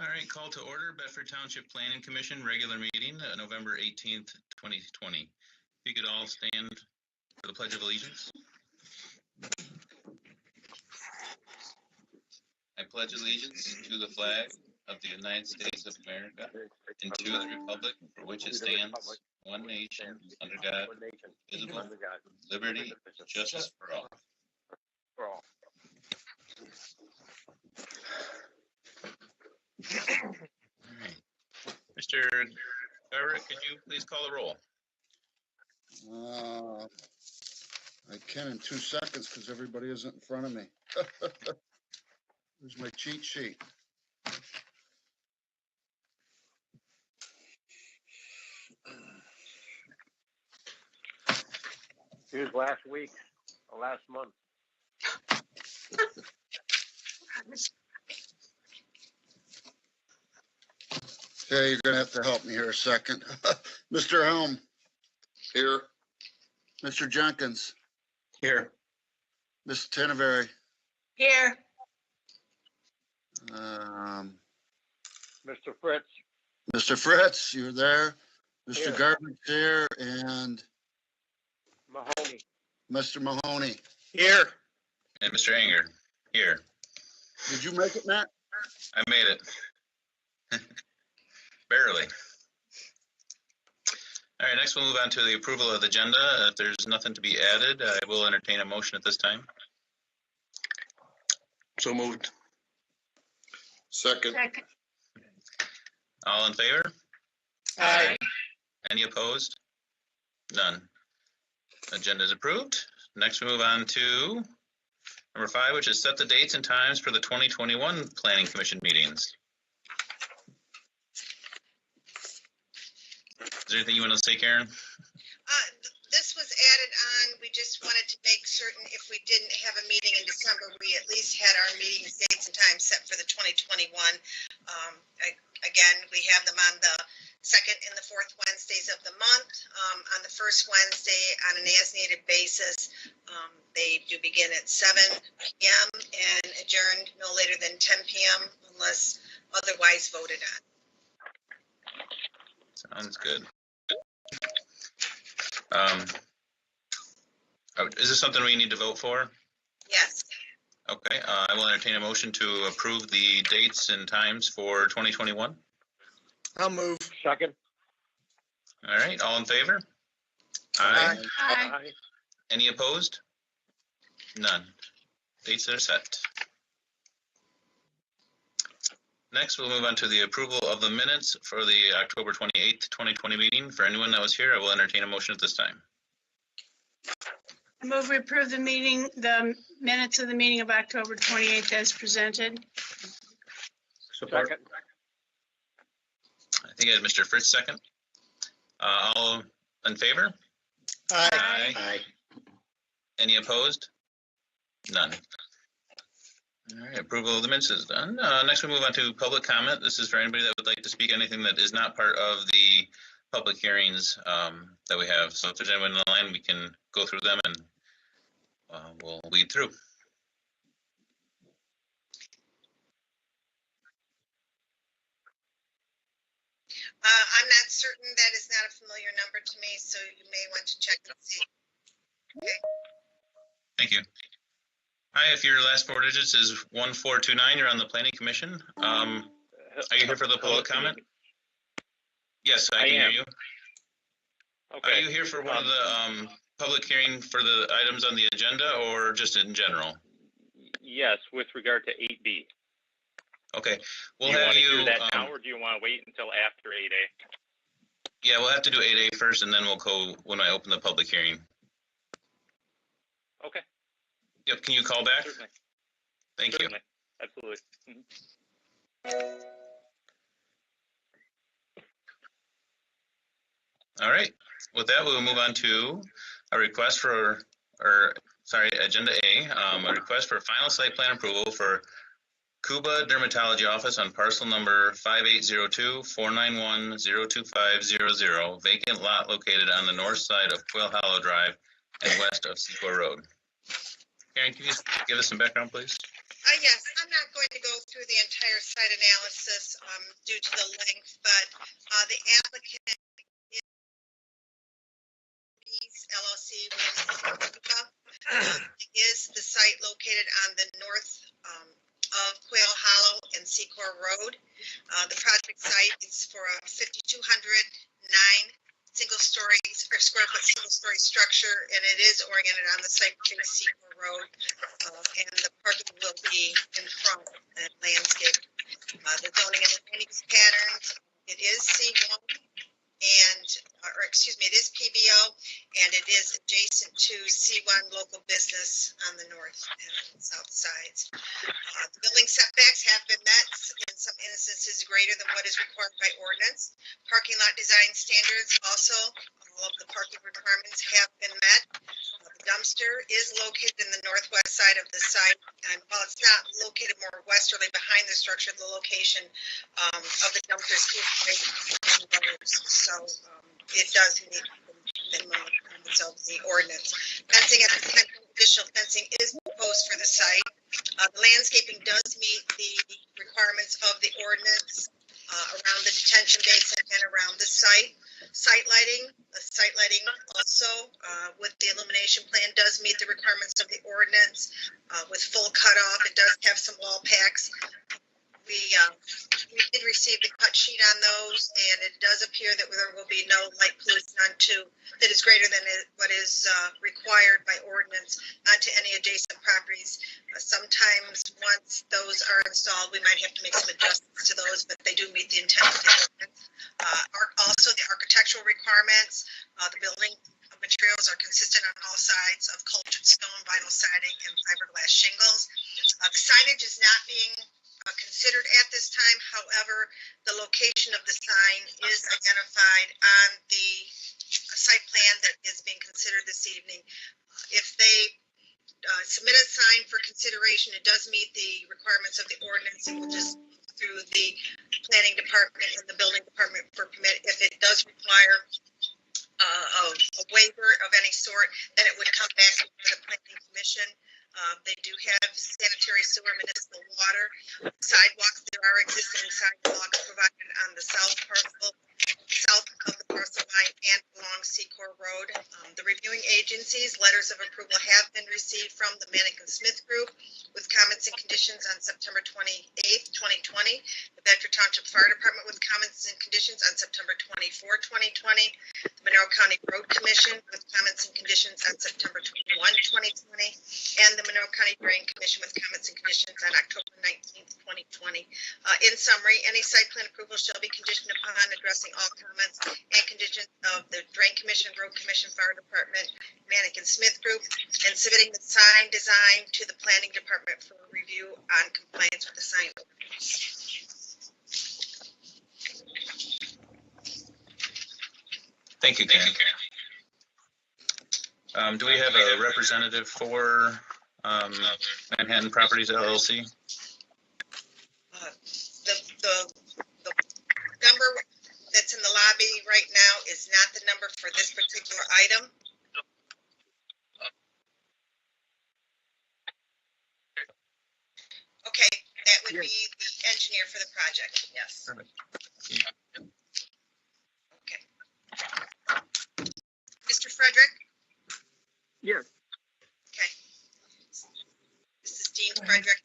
All right, call to order, Bedford Township Planning Commission regular meeting, November 18th, 2020. If you could all stand for the Pledge of Allegiance. I pledge allegiance to the flag of the United States of America and to the republic for which it stands, one nation, under God, indivisible, liberty, justice for all. All right. Mr. Garrett, could you please call the roll? I can in 2 seconds because everybody isn't in front of me. Here's my cheat sheet. Here's last week, or last month. Okay, you're gonna have to help me here a second. Mr. Helm. Here. Mr. Jenkins. Here. Ms. Tinneberry. Here. Mr. Fritz. Mr. Fritz, you're there. Mr. Here. Garbage here, and Mahoney. Mr. Mahoney. Here. And Mr. Anger, here. Did you make it, Matt? I made it. Barely. All right, next we'll move on to the approval of the agenda. If there's nothing to be added, I will entertain a motion at this time. So moved. Second. All in favor? Aye. Any opposed? None. Agenda is approved. Next we move on to number 5, which is set the dates and times for the 2021 Planning Commission meetings. Is there anything you want to say, Karen? This was added on. We just wanted to make certain if we didn't have a meeting in December, we at least had our meeting dates and times set for the 2021. Again, we have them on the second and the fourth Wednesdays of the month. On the first Wednesday, on an as-needed basis, they do begin at 7 p.m. and adjourned no later than 10 p.m. unless otherwise voted on. Sounds good. Is this something we need to vote for? Yes. Okay, I will entertain a motion to approve the dates and times for 2021. I'll move. Second. All right, all in favor? Aye. Aye. Any opposed? None. Dates are set. Next, we'll move on to the approval of the minutes for the October 28th, 2020 meeting. For anyone that was here, I will entertain a motion at this time. I move we approve the minutes of the meeting of October 28th as presented. Support. Second. I think I had Mr. Fritz second. All in favor? Aye. Aye. Any opposed? None. All right, approval of the minutes is done. Next we move on to public comment. This is for anybody that would like to speak anything that is not part of the public hearings that we have. So if there's anyone on the line, we can go through them and we'll lead through. I'm not certain. That is not a familiar number to me, so you may want to check and see. Okay. Thank you. Hi, if your last 4 digits is 1429, you're on the Planning Commission. Are you here for the public comment? Yes, I can hear you. Okay. Are you here for one of the public hearing for the items on the agenda or just in general? Yes, with regard to 8B. Okay, we'll do you have want to you. do that now, or do you want to wait until after 8A? Yeah, we'll have to do 8A first, and then we'll go when I open the public hearing. Okay. Yep, can you call back? Certainly. Thank Certainly. Absolutely. you. All right, with that, we'll move on to a request for, agenda A, a request for final site plan approval for Cuba Dermatology Office on parcel number 5802-491-02500, vacant lot located on the north side of Quail Hollow Drive and west of Sequoia Road. Karen, can you give us some background, please? Yes, I'm not going to go through the entire site analysis due to the length, but the applicant LLC is the site located on the north of Quail Hollow and Secor Road. The project site is for a 5,209 single-story or square foot single-story structure, and it is oriented on the site between Secor Road, and the parking will be in front and landscape. The zoning and the land use patterns, it is C1. And, it is PBO, and it is adjacent to C1 local business on the north and south sides. The building setbacks have been met, in some instances greater than what is required by ordinance. Parking lot design standards also, all of the parking requirements have been met. The dumpster is located in the northwest side of the site, and while it's not located more westerly behind the structure, the location of the dumpsters is greater. So it does meet the minimum requirements of the ordinance. Fencing at the time, additional fencing is proposed for the site. The landscaping does meet the requirements of the ordinance around the detention basin and around the site. Site lighting also with the illumination plan does meet the requirements of the ordinance with full cutoff. It does have some wall packs. We did receive the cut sheet on those, and it does appear that there will be no light pollution that is greater than what is required by ordinance onto any adjacent properties. Sometimes once those are installed, we might have to make some adjustments to those, but they do meet the intent of the ordinance. Also, the architectural requirements, the building materials are consistent on all sides of cultured stone, vinyl siding, and fiberglass shingles. The signage is not being considered at this time. However, the location of the sign is identified on the site plan that is being considered this evening. If they submit a sign for consideration, it does meet the requirements of the ordinance. It will just through the planning department and the building department for permit. If it does require a waiver of any sort, then it would come back to the planning commission. They do have sanitary sewer, municipal water, sidewalks. There are existing sidewalks provided on the south of the parcel line and along Secor Road. The reviewing agencies, letters of approval have been received from the Manick and Smith Group with comments and conditions on September 28th, 2020. The Bedford Township Fire Department with comments and conditions on September 24th, 2020. The Monroe County Road Commission with comments and conditions on September 21, 2020. And the Monroe County Drain Commission with comments and conditions on October 19th, 2020. In summary, any site plan approval shall be conditioned upon addressing all comments and conditions of the Drain Commission, Road Commission, Fire Department, Manick and Smith Group, and submitting the sign design to the Planning Department for review on compliance with the sign ordinance. Thank you, Karen. Do we have a representative for Manhattan Properties LLC? The number that's in the lobby right now is not the number for this particular item. Okay, that would be the engineer for the project, yes. Perfect. Okay. Mr. Frederick? Yes. Okay. This is Dean Frederick.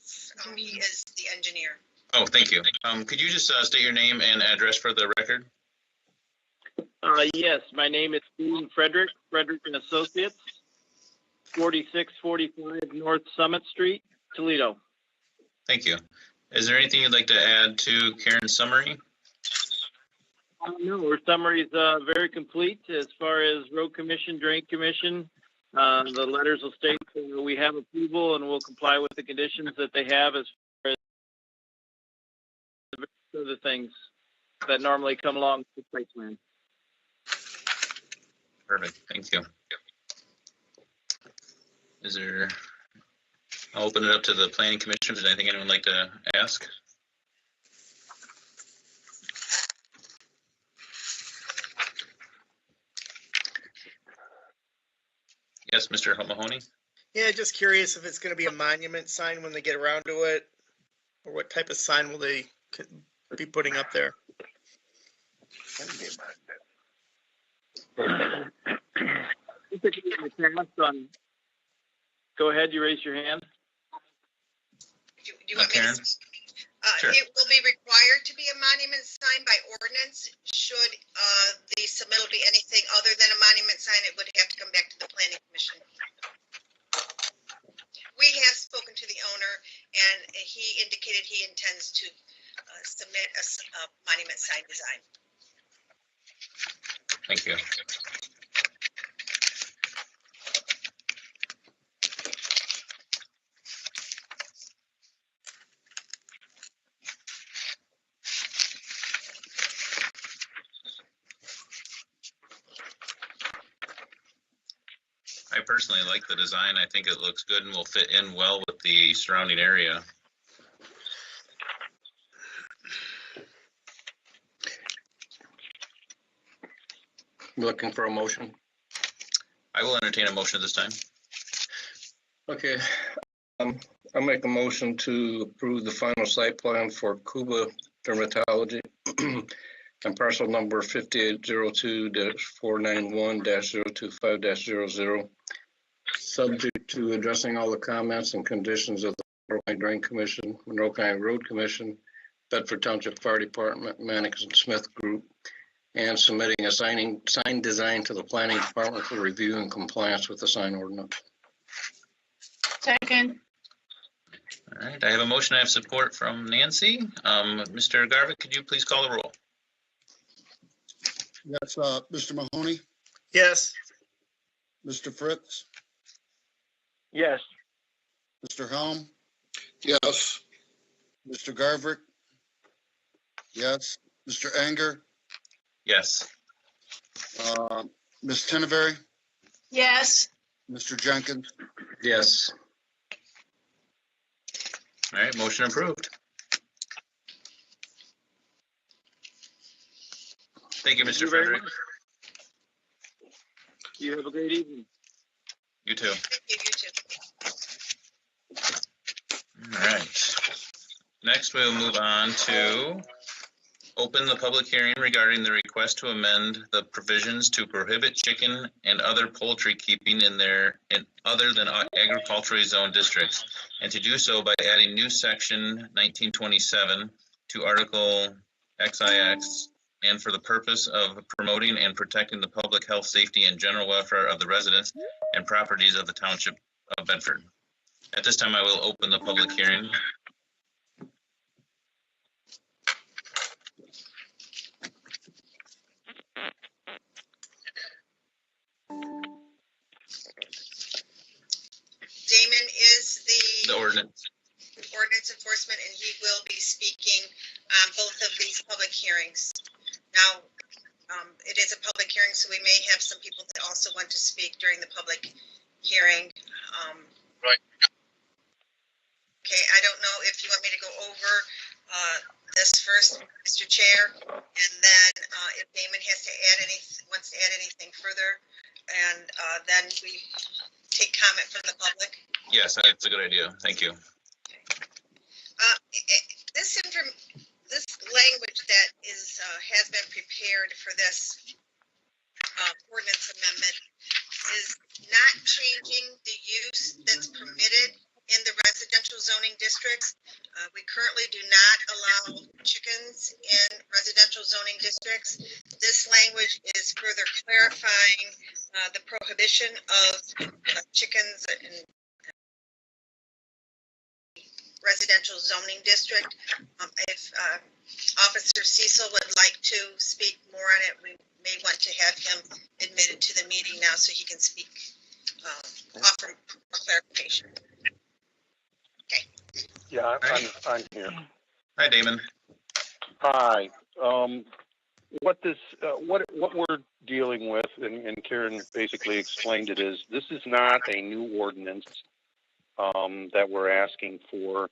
He is the engineer. Oh, thank you. Could you just state your name and address for the record? Yes, my name is Dean Frederick and Associates, 4645 North Summit Street, Toledo. Thank you. Is there anything you'd like to add to Karen's summary? No, our summary is very complete as far as Road Commission, Drain Commission. The letters will state that we have approval and will comply with the conditions that they have as far as the things that normally come along with the site plan. Perfect. Thank you. I'll open it up to the Planning Commission. Is there anything anyone would like to ask? Yes, Mr. Mahoney? Yeah, just curious if it's going to be a monument sign when they get around to it, or what type of sign will they be putting up there? Go ahead, you raised your hand. Do you want me to Karen? speak? Sure. It will be required to be a monument sign by ordinance. Should the submittal be anything other than a monument sign, it would have to come back to the planning commission. We have spoken to the owner, and he indicated he intends to submit a monument sign design. Thank you. I personally like the design. I think it looks good and will fit in well with the surrounding area. Looking for a motion? I will entertain a motion at this time. Okay. I'll make a motion to approve the final site plan for Cuba Dermatology and parcel number 5802-491-025-00, subject to addressing all the comments and conditions of the Monroe County Drain Commission, Monroe County Road Commission, Bedford Township Fire Department, Mannix and Smith Group, and submitting a sign design to the planning department for review and compliance with the sign ordinance. Second. All right, I have a motion. I have support from Nancy. Mr. Garvin, could you please call the roll? Yes, Mr. Mahoney, Yes. Mr. Fritz, Yes. Mr. Helm, Yes. Mr. Garverick. Yes, Mr. Anger, Yes. Ms. Tinneberry, Yes. Mr. Jenkins. Yes. All right, motion approved. Thank you, Mr. Frederick. You have a great evening. You too. Thank you, you too. All right. Next, we'll move on to open the public hearing regarding the request to amend the provisions to prohibit chicken and other poultry keeping in other than agriculturally zoned districts, and to do so by adding new section 1927 to Article XIX, and for the purpose of promoting and protecting the public health, safety, and general welfare of the residents and properties of the Township of Bedford. At this time, I will open the public hearing. Damon is The ordinance. ordinance enforcement, and he will be speaking on both of these public hearings. Now, it is a public hearing, so we may have some people that also want to speak during the public hearing. Right. Okay, I don't know if you want me to go over this first, Mr. Chair, and then if Damon has to wants to add anything further, and then we take comment from the public. Yes, that's a good idea. Thank you. This language that has been prepared for this ordinance amendment is not changing the use that's permitted in the residential zoning districts. We currently do not allow chickens in residential zoning districts. This language is further clarifying the prohibition of chickens in residential zoning district. If Officer Cecil would like to speak more on it, we may want to have him admitted to the meeting now so he can speak, offer clarification. Okay. Yeah, I'm here. Hi, Damon. Hi. What we're dealing with, and Karen basically explained it, is this is not a new ordinance that we're asking for.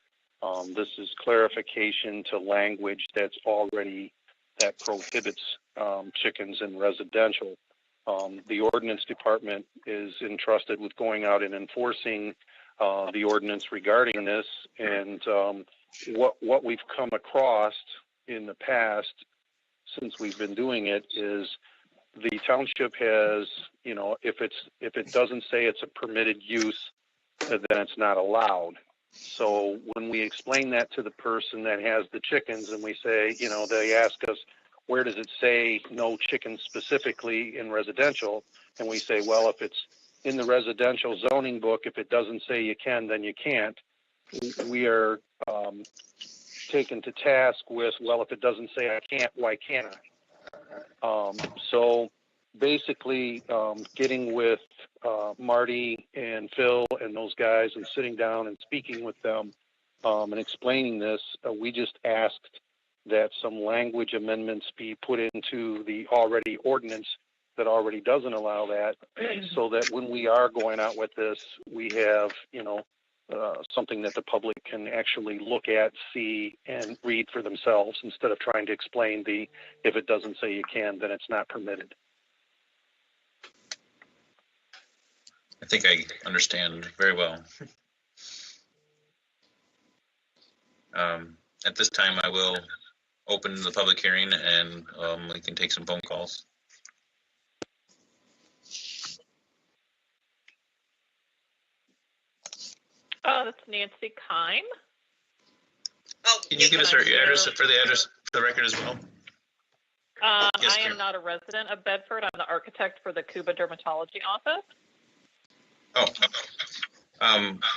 This is clarification to language that prohibits chickens in residential. The ordinance department is entrusted with going out and enforcing the ordinance regarding this. And what we've come across in the past, since we've been doing it, is the township has, you know, if it doesn't say it's a permitted use, then it's not allowed. So when we explain that to the person that has the chickens, and we say, you know, they ask us, where does it say no chickens specifically in residential? And we say, well, if it's in the residential zoning book, if it doesn't say you can, then you can't. We are taken to task with, well, if it doesn't say I can't, why can't I? So basically getting with Marty and Phil and those guys and sitting down and speaking with them and explaining this, we just asked that some language amendments be put into the already ordinance that already doesn't allow that, so that when we are going out with this, we have, you know, something that the public can actually look at, see, and read for themselves, instead of trying to explain the, if it doesn't say you can, then it's not permitted. I think I understand very well. At this time, I will open the public hearing, and we can take some phone calls. That's Nancy Kime. Oh, Can you give us your address for the record as well? Yes, I am not a resident of Bedford. I'm the architect for the Cuba Dermatology Office.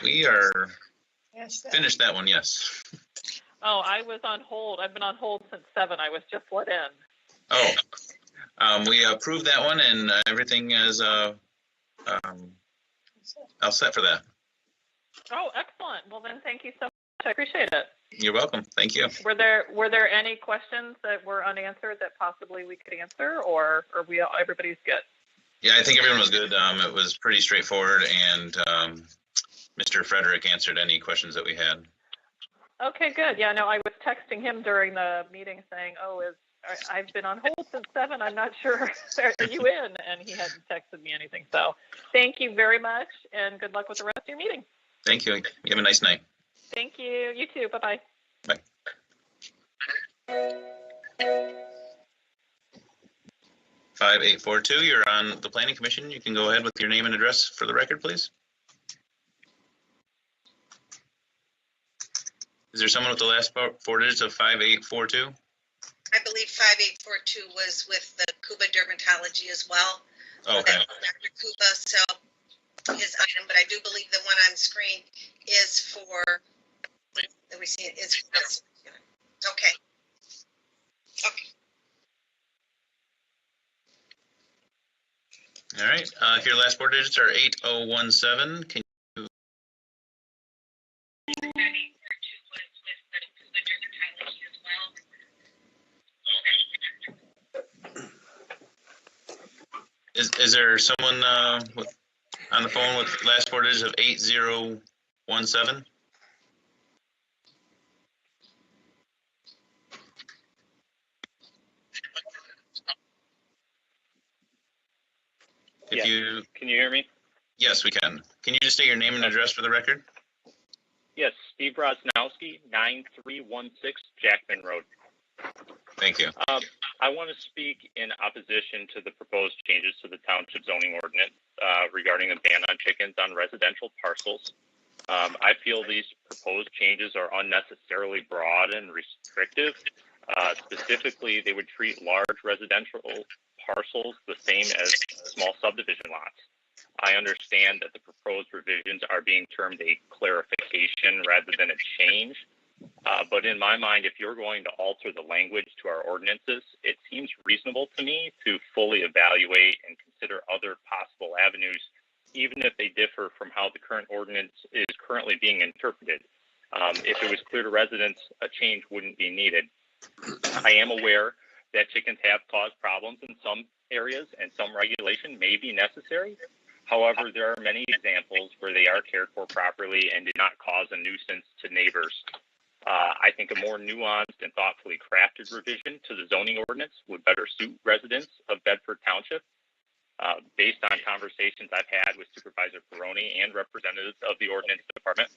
We are Yes, finished that one, yes. Oh, I was on hold. I've been on hold since 7. I was just let in. We approved that one, and everything is all set for that. Oh, excellent. Well, then thank you so much. I appreciate it. You're welcome. Thank you. Were there any questions that were unanswered that possibly we could answer, or everybody's good? Yeah, I think everyone was good. It was pretty straightforward, and Mr. Frederick answered any questions that we had. Okay, good. Yeah, no, I was texting him during the meeting saying, I've been on hold since 7. I'm not sure. Are you in? And he hadn't texted me anything. So thank you very much, and good luck with the rest of your meeting. Thank you. You have a nice night. Thank you. You too. Bye-bye. Bye. 5842, you're on the Planning Commission. You can go ahead with your name and address for the record, please. Is there someone with the last 4 digits of 5842? I believe 5842 was with the Cuba Dermatology as well. Okay. Dr. Cuba, so his item, but I do believe the one on screen is for, that we see it is, okay. Okay. All right. If your last 4 digits are 8017, can you? Is there someone on the phone with last 4 digits of 8017? If you Can you hear me? Yes, we can. Can you just state your name and address for the record? Yes, Steve Rosnowski, 9316 Jackman Road. Thank you. I want to speak in opposition to the proposed changes to the township zoning ordinance regarding a ban on chickens on residential parcels. I feel these proposed changes are unnecessarily broad and restrictive. Specifically, they would treat large residential parcels the same as small subdivision lots. I understand that the proposed revisions are being termed a clarification rather than a change. But in my mind, if you're going to alter the language to our ordinances, it seems reasonable to me to fully evaluate and consider other possible avenues, even if they differ from how the current ordinance is currently being interpreted. If it was clear to residents, a change wouldn't be needed. I am aware that chickens have caused problems in some areas and some regulation may be necessary. However, there are many examples where they are cared for properly and did not cause a nuisance to neighbors. I think a more nuanced and thoughtfully crafted revision to the zoning ordinance would better suit residents of Bedford Township. Based on conversations I've had with Supervisor Peroni and representatives of the ordinance department,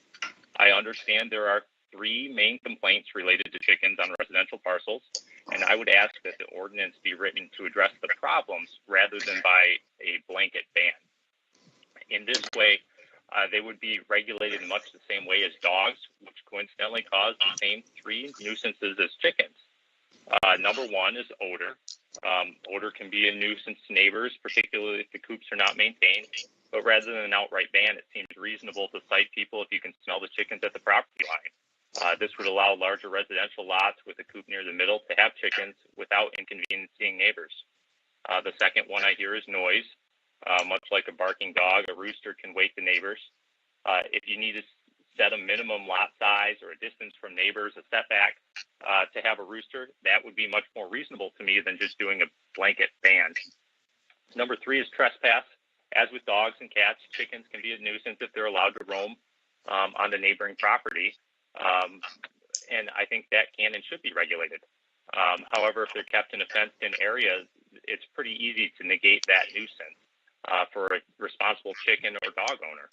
I understand there are 3 main complaints related to chickens on residential parcels, and I would ask that the ordinance be written to address the problems rather than by a blanket ban. In this way, they would be regulated in much the same way as dogs, which coincidentally cause the same 3 nuisances as chickens. Number 1 is odor. Odor can be a nuisance to neighbors, particularly if the coops are not maintained. But rather than an outright ban, it seems reasonable to cite people if you can smell the chickens at the property line. This would allow larger residential lots with a coop near the middle to have chickens without inconveniencing neighbors. The second one I hear is noise. Much like a barking dog, a rooster can wake the neighbors. If you need to set a minimum lot size or a distance from neighbors, a setback to have a rooster, that would be much more reasonable to me than just doing a blanket ban. Number 3 is trespass. As with dogs and cats, chickens can be a nuisance if they're allowed to roam on the neighboring property. And I think that can and should be regulated. However, if they're kept in a fenced-in area, it's pretty easy to negate that nuisance for a responsible chicken or dog owner.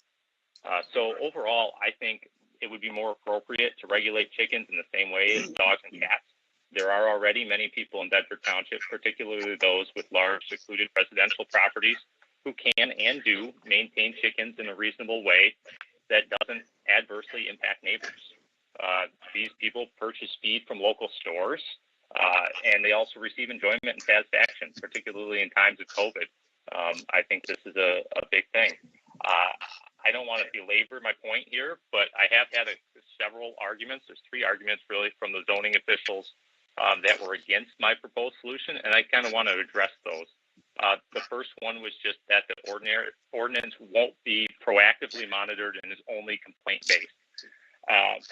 So overall, I think it would be more appropriate to regulate chickens in the same way as dogs and cats. There are already many people in Bedford Township, particularly those with large secluded residential properties, who can and do maintain chickens in a reasonable way that doesn't adversely impact neighbors. These people purchase feed from local stores, and they also receive enjoyment and satisfaction, particularly in times of COVID. I think this is a big thing. I don't want to belabor my point here, but I have had several arguments. There's 3 arguments really from the zoning officials that were against my proposed solution, and I kind of want to address those. The first one was just that the ordinance won't be proactively monitored and is only complaint-based.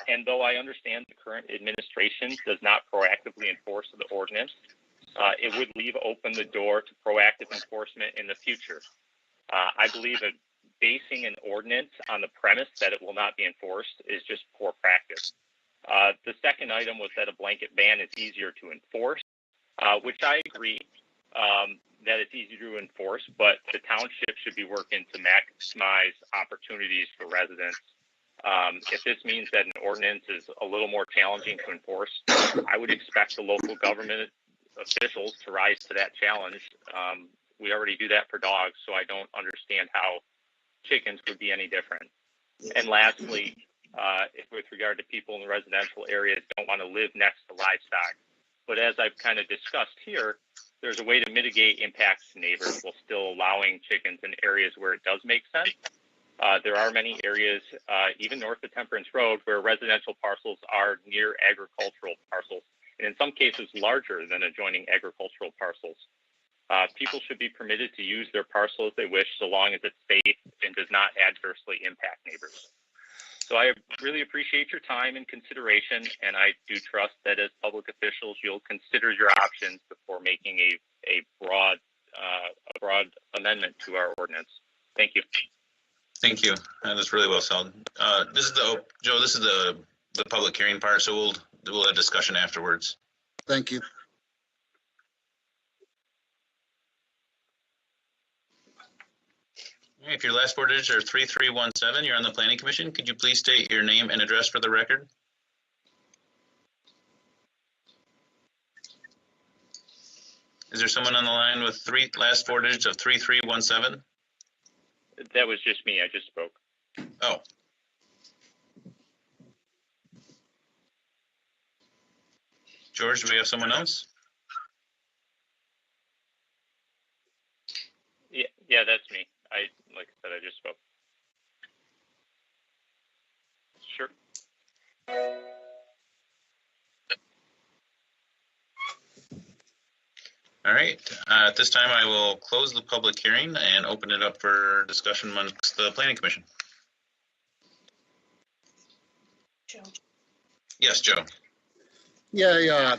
And though I understand the current administration does not proactively enforce the ordinance, it would leave open the door to proactive enforcement in the future. I believe that basing an ordinance on the premise that it will not be enforced is just poor practice. The second item was that a blanket ban is easier to enforce, which I agree that it's easy to enforce, but the township should be working to maximize opportunities for residents. If this means that an ordinance is a little more challenging to enforce, I would expect the local government officials to rise to that challenge. We already do that for dogs, so I don't understand how chickens would be any different. And lastly, with regard to people in the residential areas don't want to live next to livestock. But as I've kind of discussed here, there's a way to mitigate impacts to neighbors while still allowing chickens in areas where it does make sense. There are many areas, even north of Temperance Road, where residential parcels are near agricultural parcels, and in some cases larger than adjoining agricultural parcels. People should be permitted to use their parcel as they wish, so long as it's safe and does not adversely impact neighbors. So I really appreciate your time and consideration, and I do trust that as public officials, you'll consider your options before making a broad amendment to our ordinance. Thank you. Thank you. That's really well said. This is the public hearing part, so we'll have discussion afterwards. Thank you. If your last four digits are 3317, you're on the Planning Commission. Could you please state your name and address for the record? Is there someone on the line with last four digits of 3317? That was just me. I just spoke. Oh. George, do we have someone else? Yeah, that's me. Like I said, I just spoke. Sure. All right. At this time, I will close the public hearing and open it up for discussion amongst the Planning Commission. Joe. Yes, Joe. Yeah.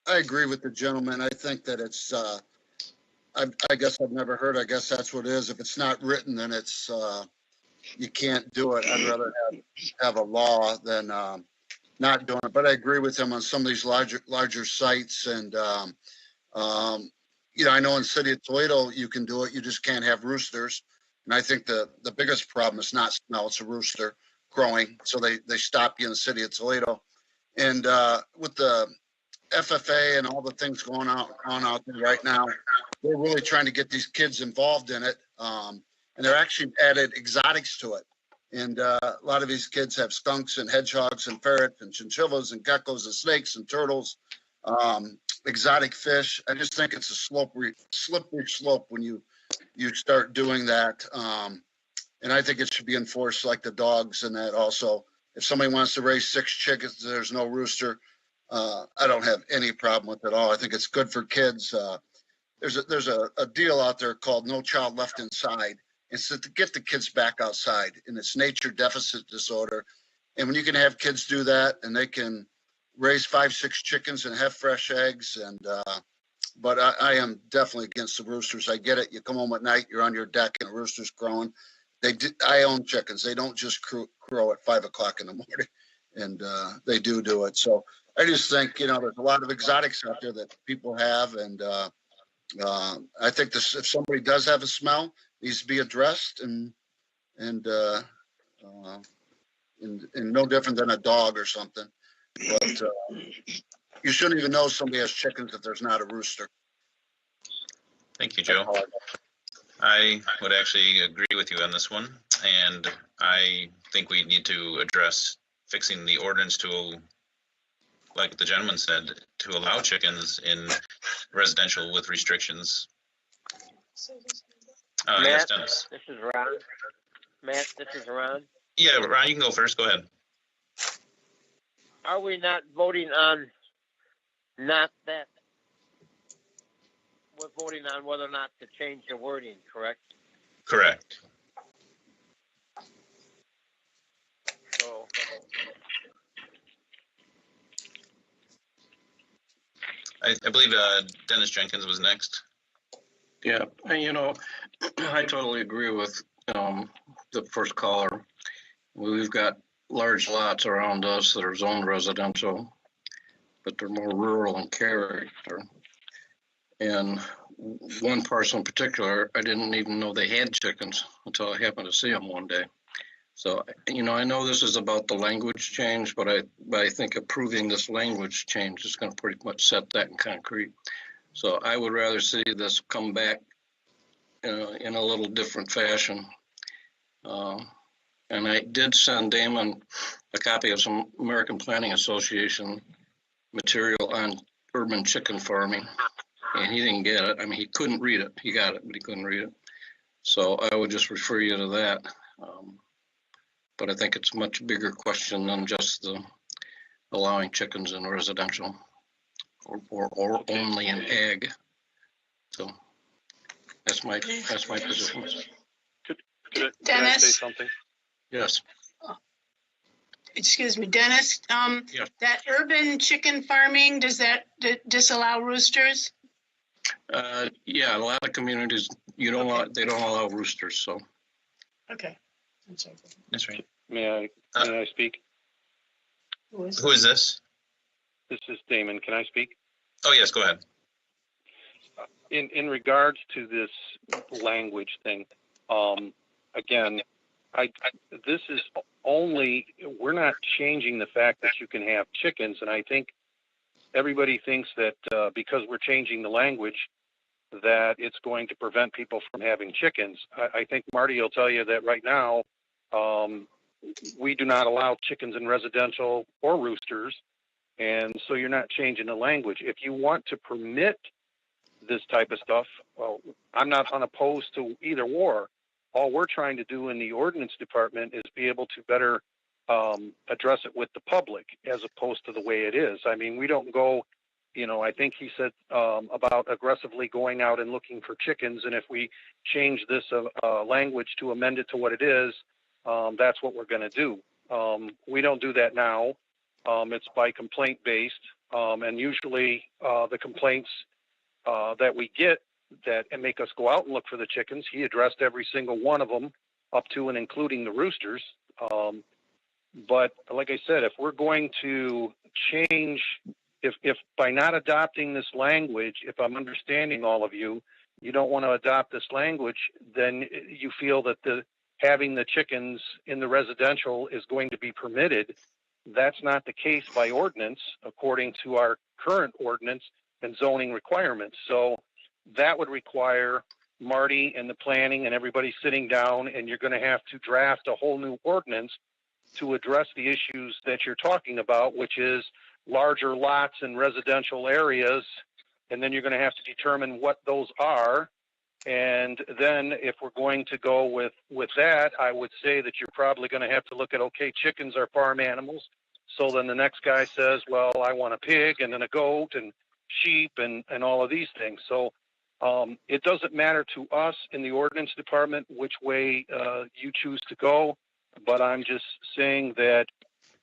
I agree with the gentleman. I think that it's, I guess I've never heard, I guess that's what it is. If it's not written, then it's, you can't do it. I'd rather have a law than not doing it. But I agree with him on some of these larger sites and I know in the city of Toledo, you can do it. You just can't have roosters. And I think the biggest problem is not smell, it's a rooster crowing. So they stop you in the city of Toledo. And with the FFA and all the things going on out there right now, they're really trying to get these kids involved in it. And they're actually added exotics to it. And a lot of these kids have skunks and hedgehogs and ferrets and chinchillas and geckos and snakes and turtles, exotic fish. I just think it's a slippery slope when you start doing that. And I think it should be enforced like the dogs and that also. If somebody wants to raise 6 chickens, there's no rooster. I don't have any problem with it at all. I think it's good for kids. There's a deal out there called No Child Left Inside. It's to get the kids back outside, and it's nature deficit disorder. And when you can have kids do that, and they can raise 5, 6 chickens and have fresh eggs, and but I am definitely against the roosters. I get it. You come home at night, you're on your deck, and a rooster's crowing. I own chickens. They don't just crow at 5 o'clock in the morning, and they do it. So I just think, there's a lot of exotics out there that people have, and I think this, if somebody does have a smell, needs to be addressed, and no different than a dog or something. But you shouldn't even know somebody has chickens if there's not a rooster. Thank you, Joe. I would actually agree with you on this one, and I think we need to address fixing the ordinance to, like the gentleman said, to allow chickens in residential with restrictions. Matt, yes, Dennis. This is Ron. Matt, this is Ron. Yeah, Ron, you can go first. Go ahead. Are we not voting on not that? We're voting on whether or not to change the wording, correct? Correct. So I believe Dennis Jenkins was next. Yeah, and I totally agree with the first caller. We've got large lots around us that are zoned residential, but they're more rural in character. And one parcel in particular, I didn't even know they had chickens until I happened to see them one day. So, I know this is about the language change, but I think approving this language change is going to pretty much set that in concrete. So I would rather see this come back in a little different fashion. And I did send Damon a copy of some American Planning Association material on urban chicken farming, and he didn't get it. I mean, he couldn't read it. He got it, but he couldn't read it. So I would just refer you to that. But I think it's a much bigger question than just the allowing chickens in residential or only in ag. So that's my position. Could I Dennis? say something? Yes. Excuse me, Dennis, Yeah. that urban chicken farming, does that disallow roosters? Yeah, a lot of communities, they don't allow roosters, so. Okay. That's right. May I speak? Who is this? This is Damon. Can I speak? Oh, yes, go ahead. In regards to this language thing, again, this is only, we're not changing the fact that you can have chickens, and I think everybody thinks that because we're changing the language that it's going to prevent people from having chickens. I think Marty will tell you that right now we do not allow chickens in residential or roosters, and so you're not changing the language. If you want to permit this type of stuff, I'm not unopposed to either or. All we're trying to do in the ordinance department is be able to better address it with the public as opposed to the way it is. I mean, we don't go, I think he said about aggressively going out and looking for chickens. And if we change this language to amend it to what it is, that's what we're going to do. We don't do that now. It's by complaint based. And usually the complaints that we get that and make us go out and look for the chickens, he addressed every single one of them up to and including the roosters. But like I said, if we're going to change if by not adopting this language, if I'm understanding all of you, you don't want to adopt this language, then you feel that having the chickens in the residential is going to be permitted. That's not the case by ordinance, according to our current ordinance and zoning requirements. So that would require Marty and the planning and everybody sitting down, and you're going to have to draft a whole new ordinance to address the issues that you're talking about, which is larger lots in residential areas. And then you're going to have to determine what those are. And then if we're going to go with that, I would say that you're probably going to have to look at, okay, chickens are farm animals. So then the next guy says, well, I want a pig and then a goat and sheep and all of these things. So it doesn't matter to us in the ordinance department which way you choose to go. But I'm just saying that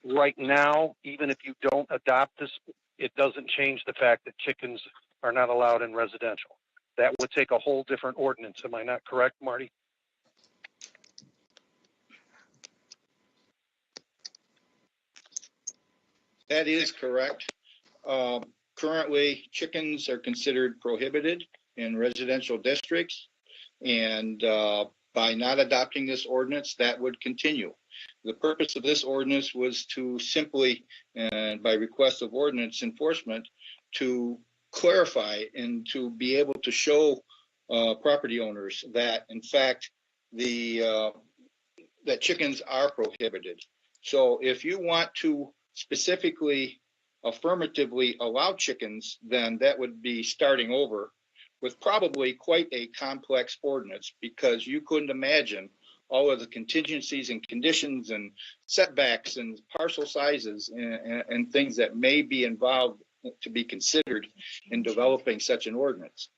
right now, even if you don't adopt this, it doesn't change the fact that chickens are not allowed in residential. That would take a whole different ordinance. Am I not correct, Marty? That is correct. Currently, chickens are considered prohibited in residential districts, and by not adopting this ordinance, that would continue. The purpose of this ordinance was to simply, and by request of ordinance enforcement, to clarify and to be able to show property owners that, in fact, that chickens are prohibited. So if you want to specifically affirmatively allow chickens, then that would be starting over with probably quite a complex ordinance, because you couldn't imagine all of the contingencies and conditions and setbacks and parcel sizes and things that may be involved to be considered in developing such an ordinance.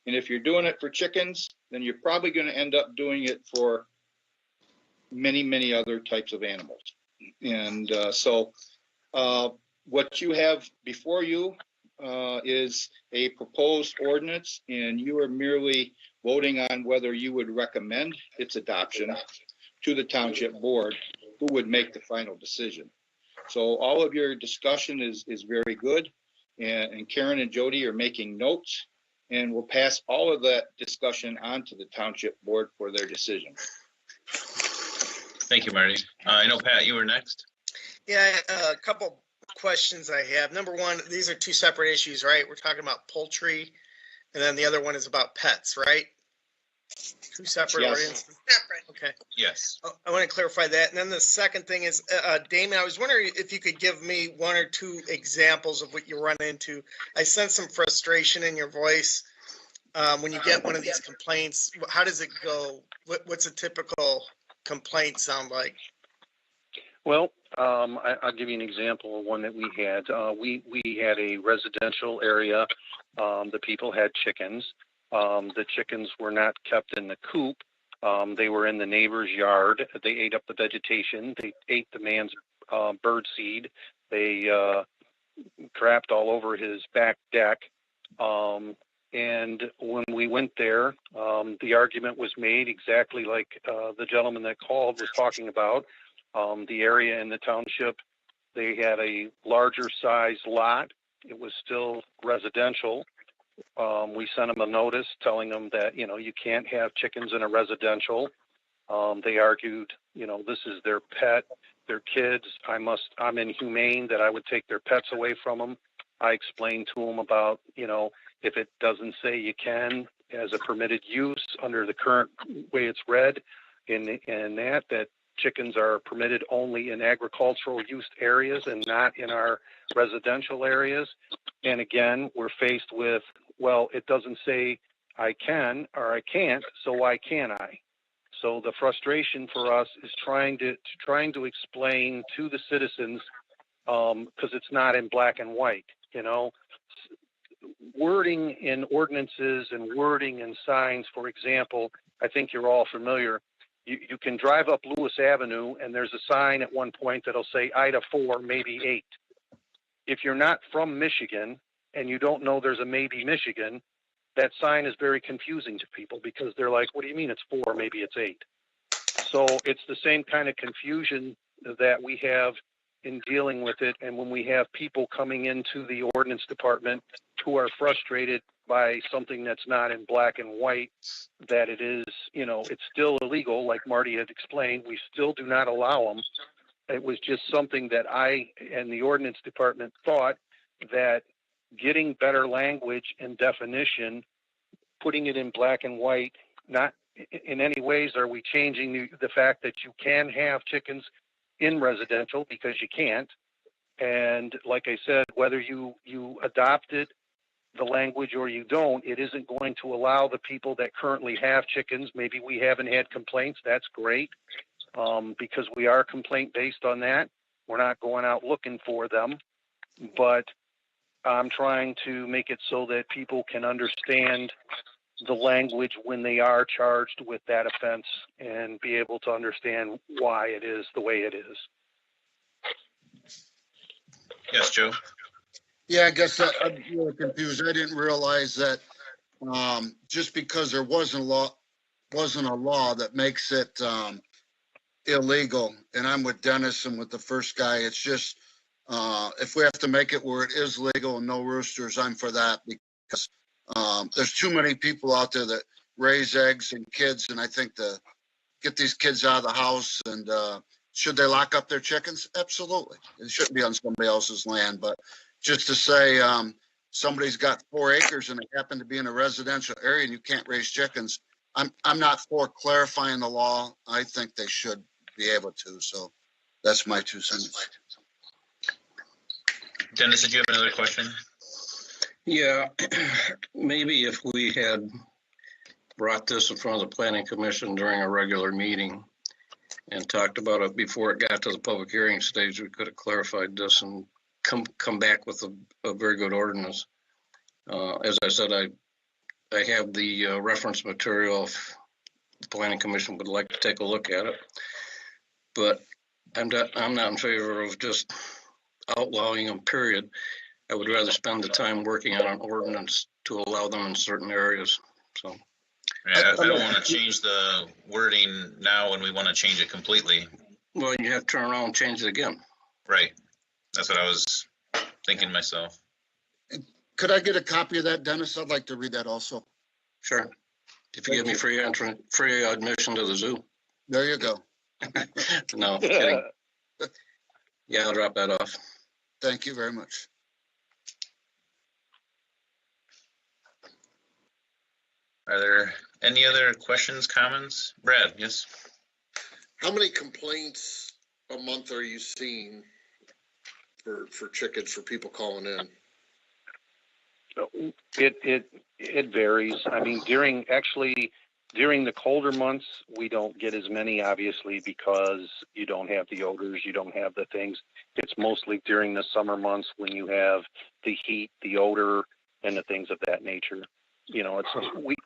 And if you're doing it for chickens, then you're probably going to end up doing it for many, many other types of animals. And so what you have before you is a proposed ordinance, and you are merely voting on whether you would recommend its adoption to the township board, who would make the final decision. So all of your discussion is very good, and Karen and Jody are making notes, and we'll pass all of that discussion on to the township board for their decision. Thank you, Marty. I know, Pat, you were next. Yeah, a couple questions I have. Number one, these are two separate issues, right? We're talking about poultry, and then the other one is about pets, right? Two separate ordinances? Separate. Okay. Yes. I want to clarify that. And then the second thing is, Damon, I was wondering if you could give me one or two examples of what you run into. I sense some frustration in your voice when you get one of these complaints. How does it go? What's a typical complaint sound like? Well, I'll give you an example of one that we had. We had a residential area. The people had chickens. The chickens were not kept in the coop. They were in the neighbor's yard. They ate up the vegetation. They ate the man's bird seed. They crapped all over his back deck. And when we went there, the argument was made exactly like the gentleman that called was talking about. The area in the township, they had a larger size lot. It was still residential. We sent them a notice telling them that, you can't have chickens in a residential. They argued, this is their pet, their kids. I'm inhumane that I would take their pets away from them. I explained to them about, if it doesn't say you can as a permitted use under the current way it's read in that chickens are permitted only in agricultural use areas and not in our residential areas. And again, we're faced with, well, it doesn't say I can or I can't, so why can't I? So the frustration for us is trying to explain to the citizens, because it's not in black and white, wording in ordinances and wording in signs. For example, I think you're all familiar. You can drive up Lewis Avenue and there's a sign at one point that'll say Ida 4, maybe 8. If you're not from Michigan and you don't know there's a maybe Michigan, that sign is very confusing to people because they're like, what do you mean it's 4, maybe it's 8? So it's the same kind of confusion that we have in dealing with it. And when we have people coming into the ordinance department who are frustrated by something that's not in black and white, that it is, it's still illegal, like Marty had explained, we still do not allow them. It was just something that I and the ordinance department thought that getting better language and definition, putting it in black and white, not in any ways are we changing the fact that you can have chickens in residential, because you can't. And like I said, whether you adopted the language or you don't, it isn't going to allow the people that currently have chickens. Maybe we haven't had complaints. That's great, because we are complaint based on that. We're not going out looking for them, but I'm trying to make it so that people can understand the language when they are charged with that offense and be able to understand why it is the way it is. Yes, Joe. Yeah, I guess I'm a little confused. I didn't realize that just because there wasn't a law that makes it illegal. And I'm with Dennis and with the first guy. It's just if we have to make it where it is legal and no roosters, I'm for that, because there's too many people out there that raise eggs and kids, and I think to get these kids out of the house. And should they lock up their chickens? Absolutely. It shouldn't be on somebody else's land. But just to say somebody's got 4 acres and they happen to be in a residential area and you can't raise chickens, I'm not for clarifying the law. I think they should be able to. So that's my 2 cents. Dennis, did you have another question? Yeah, maybe if we had brought this in front of the planning commission during a regular meeting and talked about it before it got to the public hearing stage, we could have clarified this and come back with a very good ordinance. As I said, I have the reference material if the planning commission would like to take a look at it, but I'm not in favor of just outlawing them, period. I would rather spend the time working on an ordinance to allow them in certain areas. So yeah, I don't want to change the wording now when we want to change it completely. Well, you have to turn around and change it again. Right. That's what I was thinking myself. Could I get a copy of that, Dennis? I'd like to read that also. Sure. If you give me free admission to the zoo. There you go. No, kidding. Yeah, I'll drop that off. Thank you very much. Are there any other questions, comments? Brad, yes? How many complaints a month are you seeing for chickens, for people calling in? It varies. I mean, during the colder months, we don't get as many, obviously, because you don't have the odors, you don't have the things. It's mostly during the summer months when you have the heat, the odor, and the things of that nature.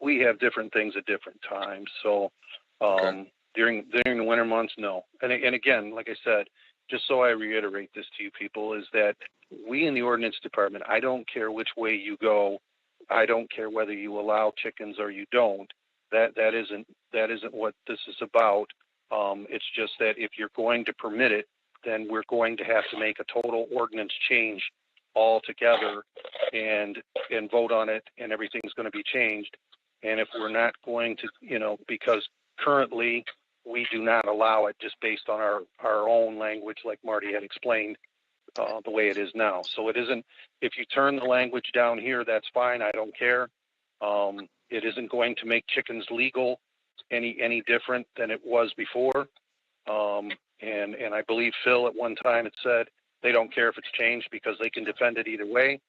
We have different things at different times. So Okay. during the winter months, no. And again, like I said, just so I reiterate this to you people, is that we in the ordinance department, I don't care which way you go. I don't care whether you allow chickens or you don't. That isn't what this is about. It's just that if you're going to permit it, then we're going to have to make a total ordinance change altogether and vote on it, and everything's going to be changed. And if we're not going to, because currently we do not allow it just based on our own language, like Marty had explained, the way it is now. So it isn't, if you turn the language down here, that's fine. I don't care. It isn't going to make chickens legal any different than it was before. And I believe Phil at one time had said they don't care if it's changed because they can defend it either way.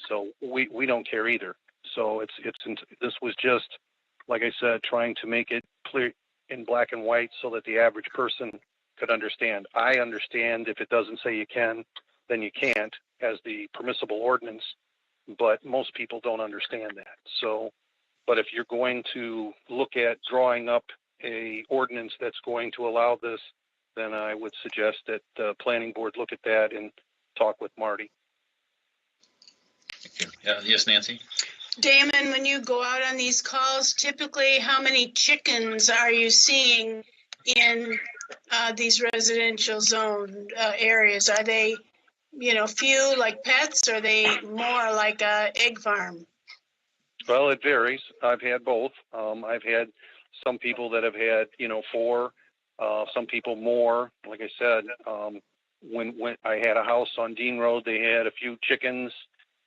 So we don't care either. So this was just, like I said, trying to make it clear in black and white so that the average person could understand. I understand if it doesn't say you can, then you can't as the permissible ordinance, but most people don't understand that. So, but if you're going to look at drawing up a ordinance that's going to allow this, then I would suggest that the planning board look at that and talk with Marty. Thank you. Yes, Nancy? Damon, when you go out on these calls, typically how many chickens are you seeing in these residential zone areas? Are they, few like pets? Or are they more like a egg farm? Well, it varies. I've had both. I've had some people that have had, 4, some people more. Like I said, when I had a house on Dean Road, they had a few chickens.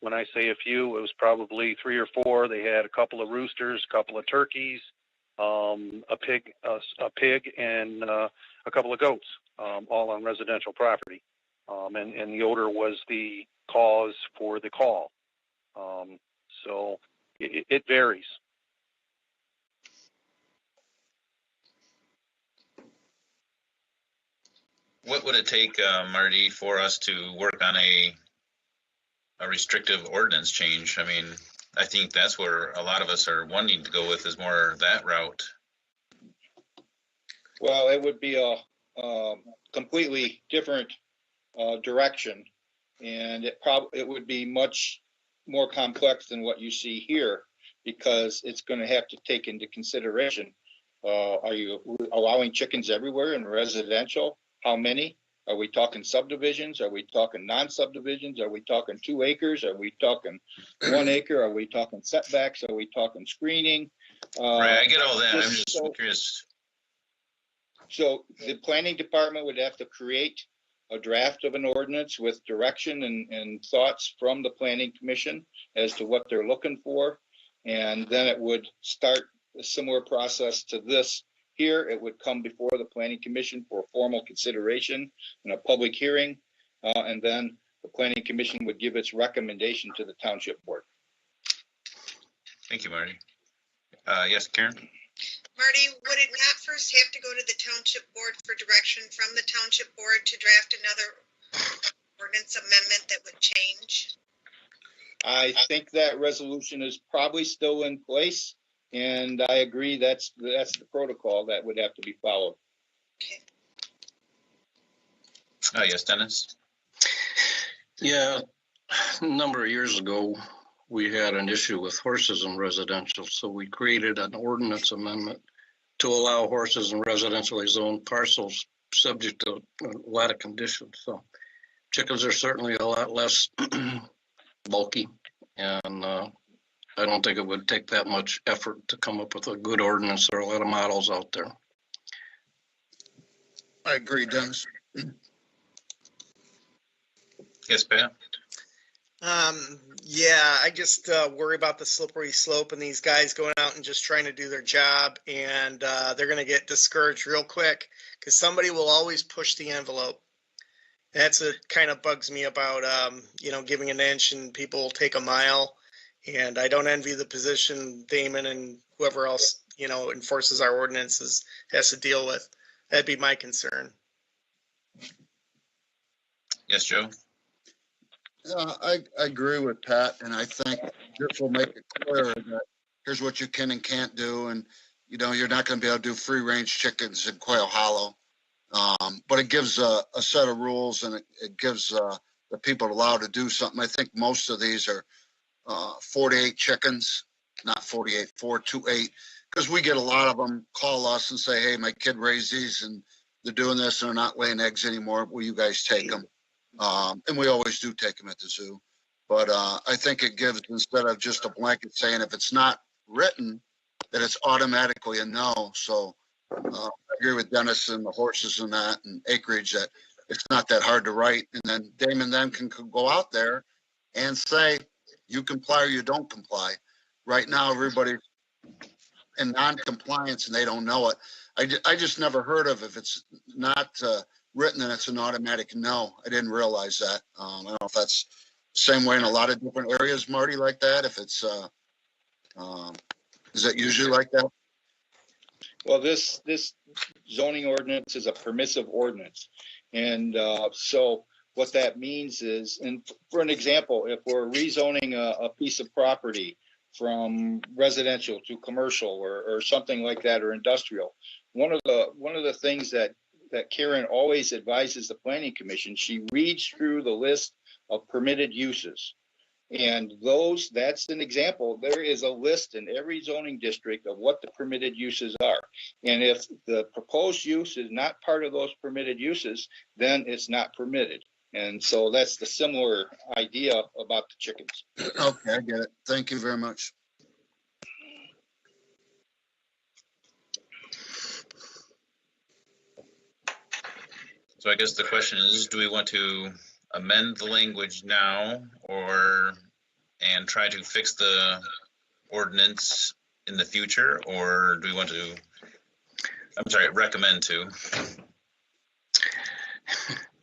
When I say a few, it was probably 3 or 4. They had a couple of roosters, a couple of turkeys, a pig, and a couple of goats, all on residential property. And the odor was the cause for the call. So it varies. What would it take, Marty, for us to work on a restrictive ordinance change? I mean, I think that's where a lot of us are wanting to go with, is more that route. Well, it would be a completely different direction, and it would be much more complex than what you see here, because it's going to have to take into consideration, are you allowing chickens everywhere in residential? How many? Are we talking subdivisions? Are we talking non-subdivisions? Are we talking 2 acres? Are we talking 1 acre? Are we talking setbacks? Are we talking screening? Right, I get all that. I'm just curious. So the planning department would have to create a draft of an ordinance with direction and thoughts from the planning commission as to what they're looking for. And then it would start a similar process to this here. It would come before the planning commission for formal consideration and a public hearing. And then the planning commission would give its recommendation to the township board. Thank you, Marty. Yes, Karen? Marty, would it not first have to go to the township board for direction from the township board to draft another ordinance amendment that would change? I think that resolution is probably still in place, and I agree that's the protocol that would have to be followed. Okay. Yes, Dennis? Yeah, a number of years ago, we had an issue with horses in residential, so we created an ordinance amendment to allow horses in residentially zoned parcels subject to a lot of conditions. So chickens are certainly a lot less bulky, and I don't think it would take that much effort to come up with a good ordinance. There are a lot of models out there. I agree, Dennis. Yes, Pat? Yeah, I just worry about the slippery slope and these guys going out and just trying to do their job, and they're going to get discouraged real quick because somebody will always push the envelope. That's what kind of bugs me about, giving an inch and people will take a mile. And I don't envy the position Damon and whoever else, enforces our ordinances has to deal with. That'd be my concern. Yes, Joe? I agree with Pat, and I think this will make it clear that here's what you can and can't do, and you're not going to be able to do free range chickens in Quail Hollow, but it gives a set of rules, and it gives the people allowed to do something. I think most of these are 48 chickens, not 48, 428, because we get a lot of them call us and say, hey, my kid raised these and they're doing this and they're not laying eggs anymore. Will you guys take them? And we always do take them at the zoo. But I think it gives, instead of just a blanket saying if it's not written, that it's automatically a no. So I agree with Dennis and the horses and that and acreage, that it's not that hard to write. And then Damon then can go out there and say, you comply or you don't comply. Right now, everybody's in non-compliance and they don't know it. I just never heard of, if it's not written, then it's an automatic no. I didn't realize that. I don't know if that's the same way in a lot of different areas, Marty, like that. If it's, is it usually like that? Well, this zoning ordinance is a permissive ordinance. And so what that means is, and for an example, if we're rezoning a piece of property from residential to commercial or something like that, or industrial, one of the things that Karen always advises the planning commission, she reads through the list of permitted uses. And that's an example. There is a list in every zoning district of what the permitted uses are. And if the proposed use is not part of those permitted uses, then it's not permitted. And so that's the similar idea about the chickens. Okay, I get it. Thank you very much. So I guess the question is, do we want to amend the language now and try to fix the ordinance in the future, or do we want to, recommend to?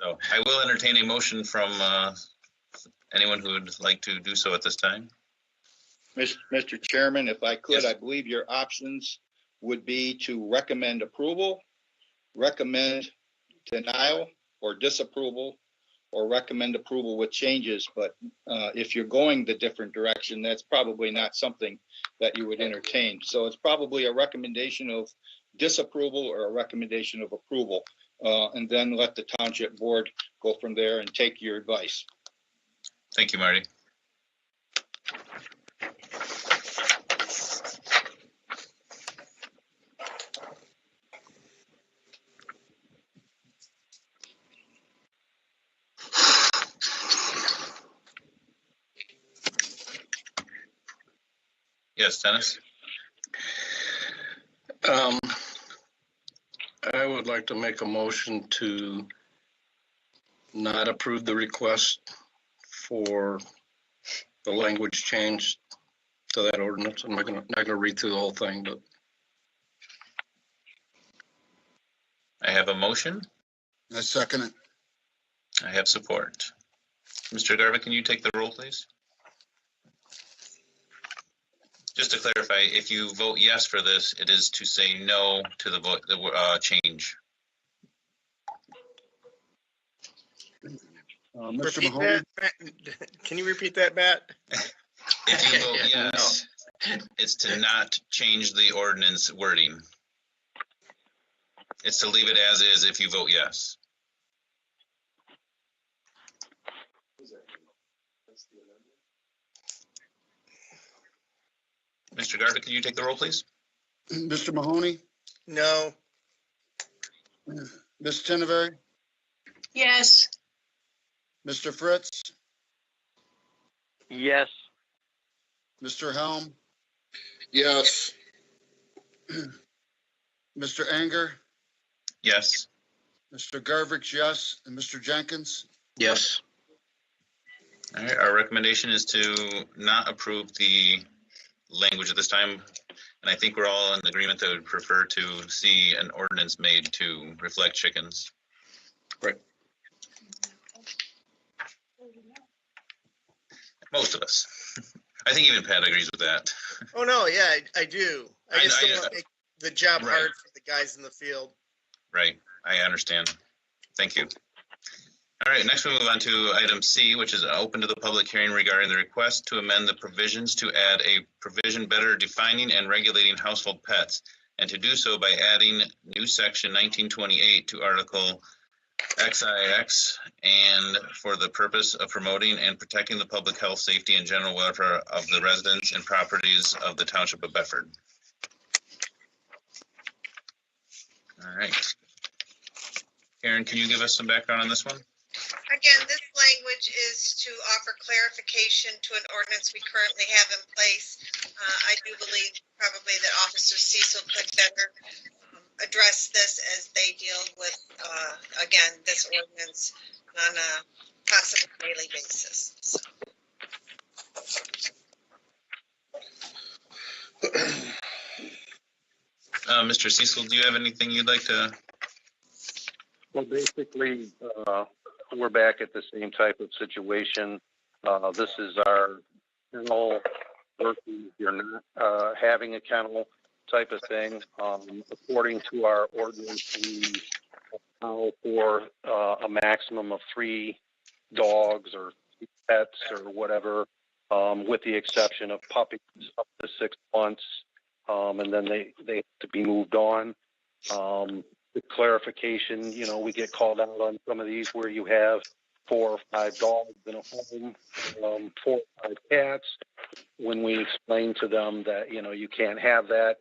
So I will entertain a motion from anyone who would like to do so at this time. Mr. Chairman, if I could, Yes. I believe your options would be to recommend approval, recommend denial or disapproval, or recommend approval with changes. But if you're going the different direction, that's probably not something that you would entertain. So it's probably a recommendation of disapproval or a recommendation of approval. And then let the township board go from there and take your advice. Thank you, Marty. Yes, Dennis? I would like to make a motion to not approve the request for the language change to that ordinance. I'm not gonna read through the whole thing, but I have a motion. I second it. I have support. Mr. Garvin, can you take the roll, please? Just to clarify, if you vote yes for this, it is to say no to the vote, change. Mr. Repeat Mahoney? that. Can you repeat that, Matt? If you vote yes, it's to not change the ordinance wording. It's to leave it as is if you vote yes. Mr. Garvin, can you take the roll, please? Mr. Mahoney? No. Ms. Tinevery? Yes. Mr. Fritz? Yes. Mr. Helm? Yes. Mr. Anger? Yes. Mr. Garvich, yes. And Mr. Jenkins? yes. All right, our recommendation is to not approve the language at this time. And I think we're all in agreement that would prefer to see an ordinance made to reflect chickens. Right. Most of us. I think even Pat agrees with that. Oh, no, yeah, I do. I just don't want to make the job Right. hard for the guys in the field. Right, I understand. Thank you. All right, next we move on to item C, which is open to the public hearing regarding the request to amend the provisions to add a provision better defining and regulating household pets, and to do so by adding new section 1928 to Article XIX, and for the purpose of promoting and protecting the public health, safety, and general welfare of the residents and properties of the Township of Bedford. All right. Karen, can you give us some background on this one? Again, this language is to offer clarification to an ordinance we currently have in place. I do believe probably that Officer Cecil could better address this as they deal with, again, this ordinance on a possible daily basis. So. Mr. Cecil, do you have anything you'd like to? Well, basically, we're back at the same type of situation. This is our kennel versus you're not having a kennel type of thing. According to our ordinance, we allow for a maximum of 3 dogs or pets or whatever, with the exception of puppies up to 6 months, and then they have to be moved on. The clarification, we get called out on some of these where you have 4 or 5 dogs in a home, 4 or 5 cats. When we explain to them that, you know, you can't have that,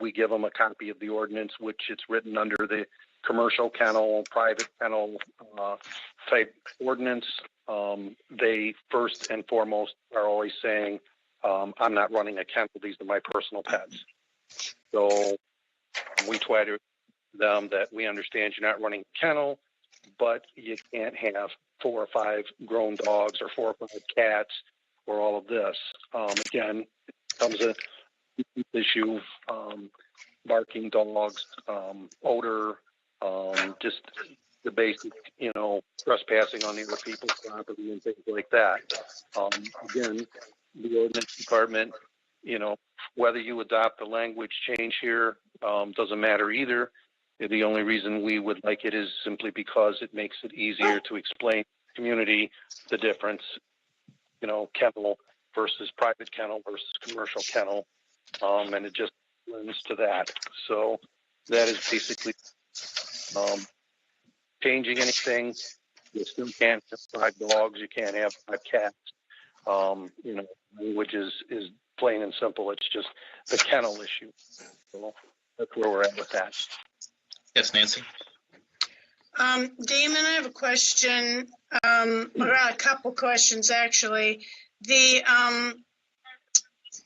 we give them a copy of the ordinance, which it's written under the commercial kennel, private kennel type ordinance. They first and foremost are always saying, I'm not running a kennel. These are my personal pets. So we try to them that we understand you're not running a kennel, but you can't have 4 or 5 grown dogs or 4 or 5 cats or all of this. Again, it becomes a issue, barking dogs, odor, just the basic, you know, trespassing on the other people's property and things like that. Again, the ordinance department, you know, whether you adopt the language change here, doesn't matter either. The only reason we would like it is simply because it makes it easier to explain to the community the difference, you know, kennel versus private kennel versus commercial kennel. And it just lends to that. So that is basically changing anything. You still can't have 5 dogs. You can't have 5 cats. You know, language is plain and simple. It's just the kennel issue. So that's where we're at with that. Yes, Nancy. Damon, I have a question, or a couple questions actually.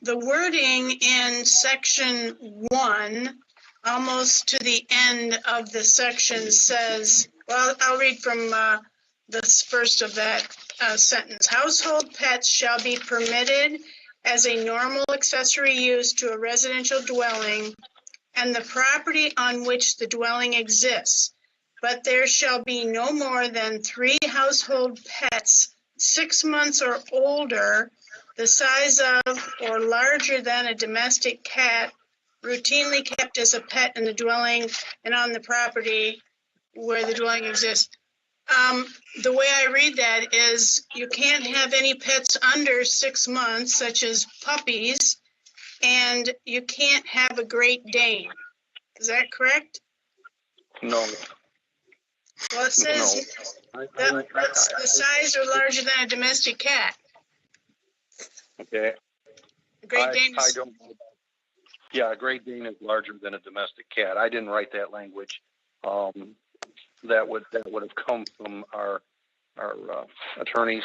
The wording in section 1, almost to the end of the section says, well, I'll read from the first of that sentence. Household pets shall be permitted as a normal accessory use to a residential dwelling and the property on which the dwelling exists, but there shall be no more than 3 household pets 6 months or older, the size of or larger than a domestic cat, routinely kept as a pet in the dwelling and on the property where the dwelling exists. The way I read that is you can't have any pets under 6 months, such as puppies, and you can't have a Great Dane. Is that correct? No. Well, it says the size or larger than a domestic cat. Okay. A Great Dane I don't know. Yeah, a Great Dane is larger than a domestic cat. I didn't write that language. That would have come from our attorneys.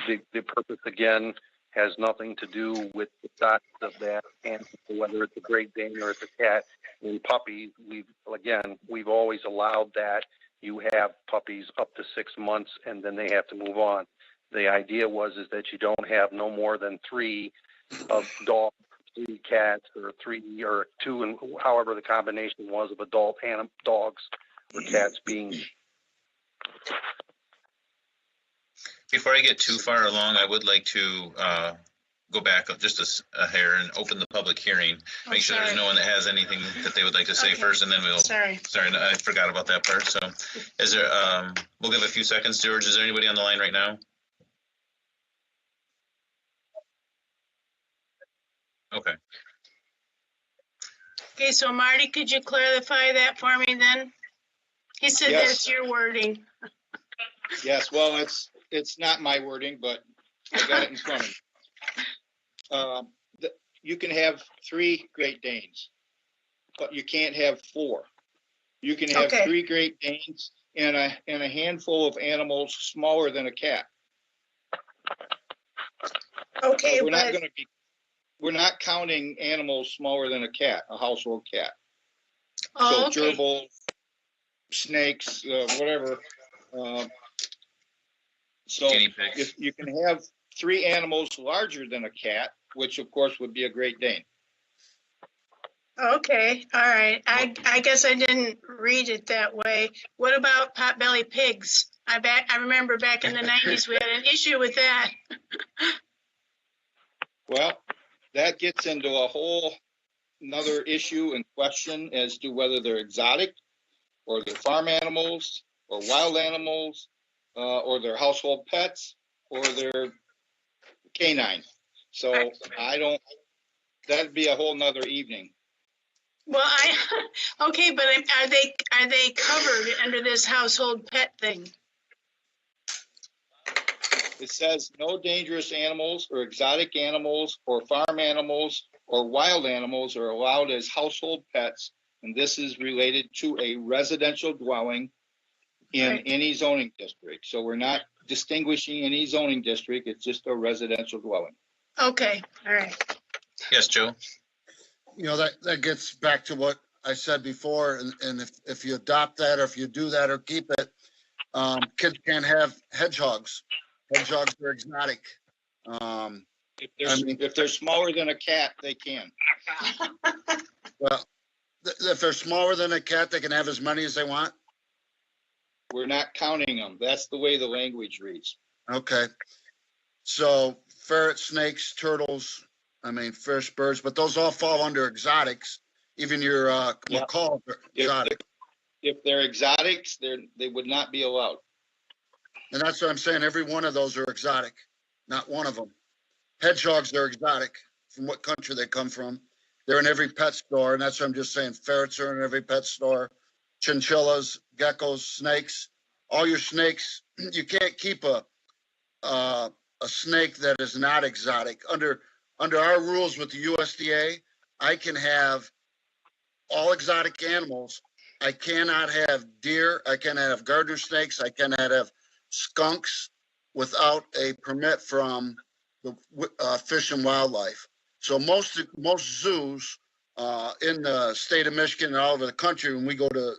The purpose again has nothing to do with the size of that and whether it's a Great Dane or it's a cat. In puppies, we've always allowed that. You have puppies up to 6 months and then they have to move on. The idea is that you don't have no more than 3 of dogs, 3 cats, or 3 or 2, and however the combination was of adult dogs or cats being. Before I get too far along, I would like to go back just a hair and open the public hearing. Make sure there's no one that has anything that they would like to say first, and then we'll. Sorry, I forgot about that part. So, is there? We'll give a few seconds, George. Is there anybody on the line right now? Okay. Okay, so Marty, could you clarify that for me then? He said Yes. that's your wording. Yes, well, it's not my wording, but I got it in front of me. You can have 3 Great Danes, but you can't have 4. You can have 3 Great Danes and a handful of animals smaller than a cat. Okay, so we're not counting animals smaller than a cat, a household cat. So gerbils, snakes, whatever. So if you can have 3 animals larger than a cat, which of course would be a Great Dane. Okay, all right. I guess I didn't read it that way. What about potbelly pigs? I remember back in the 90s we had an issue with that. Well, that gets into a whole another issue and question as to whether they're exotic or they're farm animals or wild animals or they're household pets or they're canine. So that'd be a whole nother evening. Well, okay, but are they covered under this household pet thing? It says no dangerous animals or exotic animals or farm animals or wild animals are allowed as household pets. And this is related to a residential dwelling in Right. any zoning district. So we're not distinguishing any zoning district. It's just a residential dwelling. Okay, all right. Yes, Joe? You know, that gets back to what I said before, and if you adopt that, or if you do that or keep it, kids can't have hedgehogs. Hedgehogs are exotic. If they're smaller than a cat, they can. Well, if they're smaller than a cat, they can have as many as they want. We're not counting them. That's the way the language reads. Okay. So ferrets, snakes, turtles, fish, birds, but those all fall under exotics. Even your macaws are exotic. If they're exotics, they would not be allowed. And that's what I'm saying. Every one of those are exotic. Not one of them. Hedgehogs are exotic from what country they come from. They're in every pet store. And that's what I'm just saying. Ferrets are in every pet store. Chinchillas, geckos, snakes, all your snakes. You can't keep a snake that is not exotic. Under our rules with the USDA, I can have all exotic animals. I cannot have deer. I cannot have garter snakes. I cannot have skunks without a permit from the Fish and Wildlife. So most zoos in the state of Michigan and all over the country, when we go to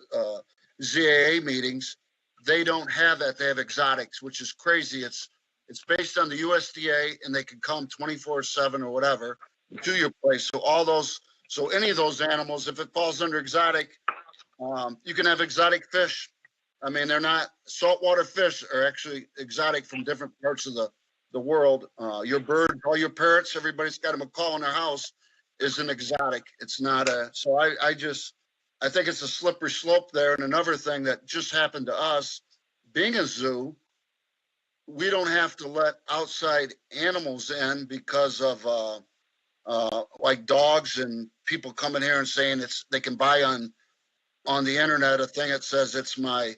ZAA meetings, they don't have that. They have exotics, which is crazy. It's based on the USDA, and they can come 24/7 or whatever to your place. So any of those animals, if it falls under exotic, you can have exotic fish. They're not saltwater fish are actually exotic from different parts of the world. Your bird, all your parrots, everybody's got a macaw in their house is an exotic. It's not so I think it's a slippery slope there. And another thing that just happened to us, being a zoo, we don't have to let outside animals in because of like dogs and people coming here and saying they can buy on the internet a thing that says it's my,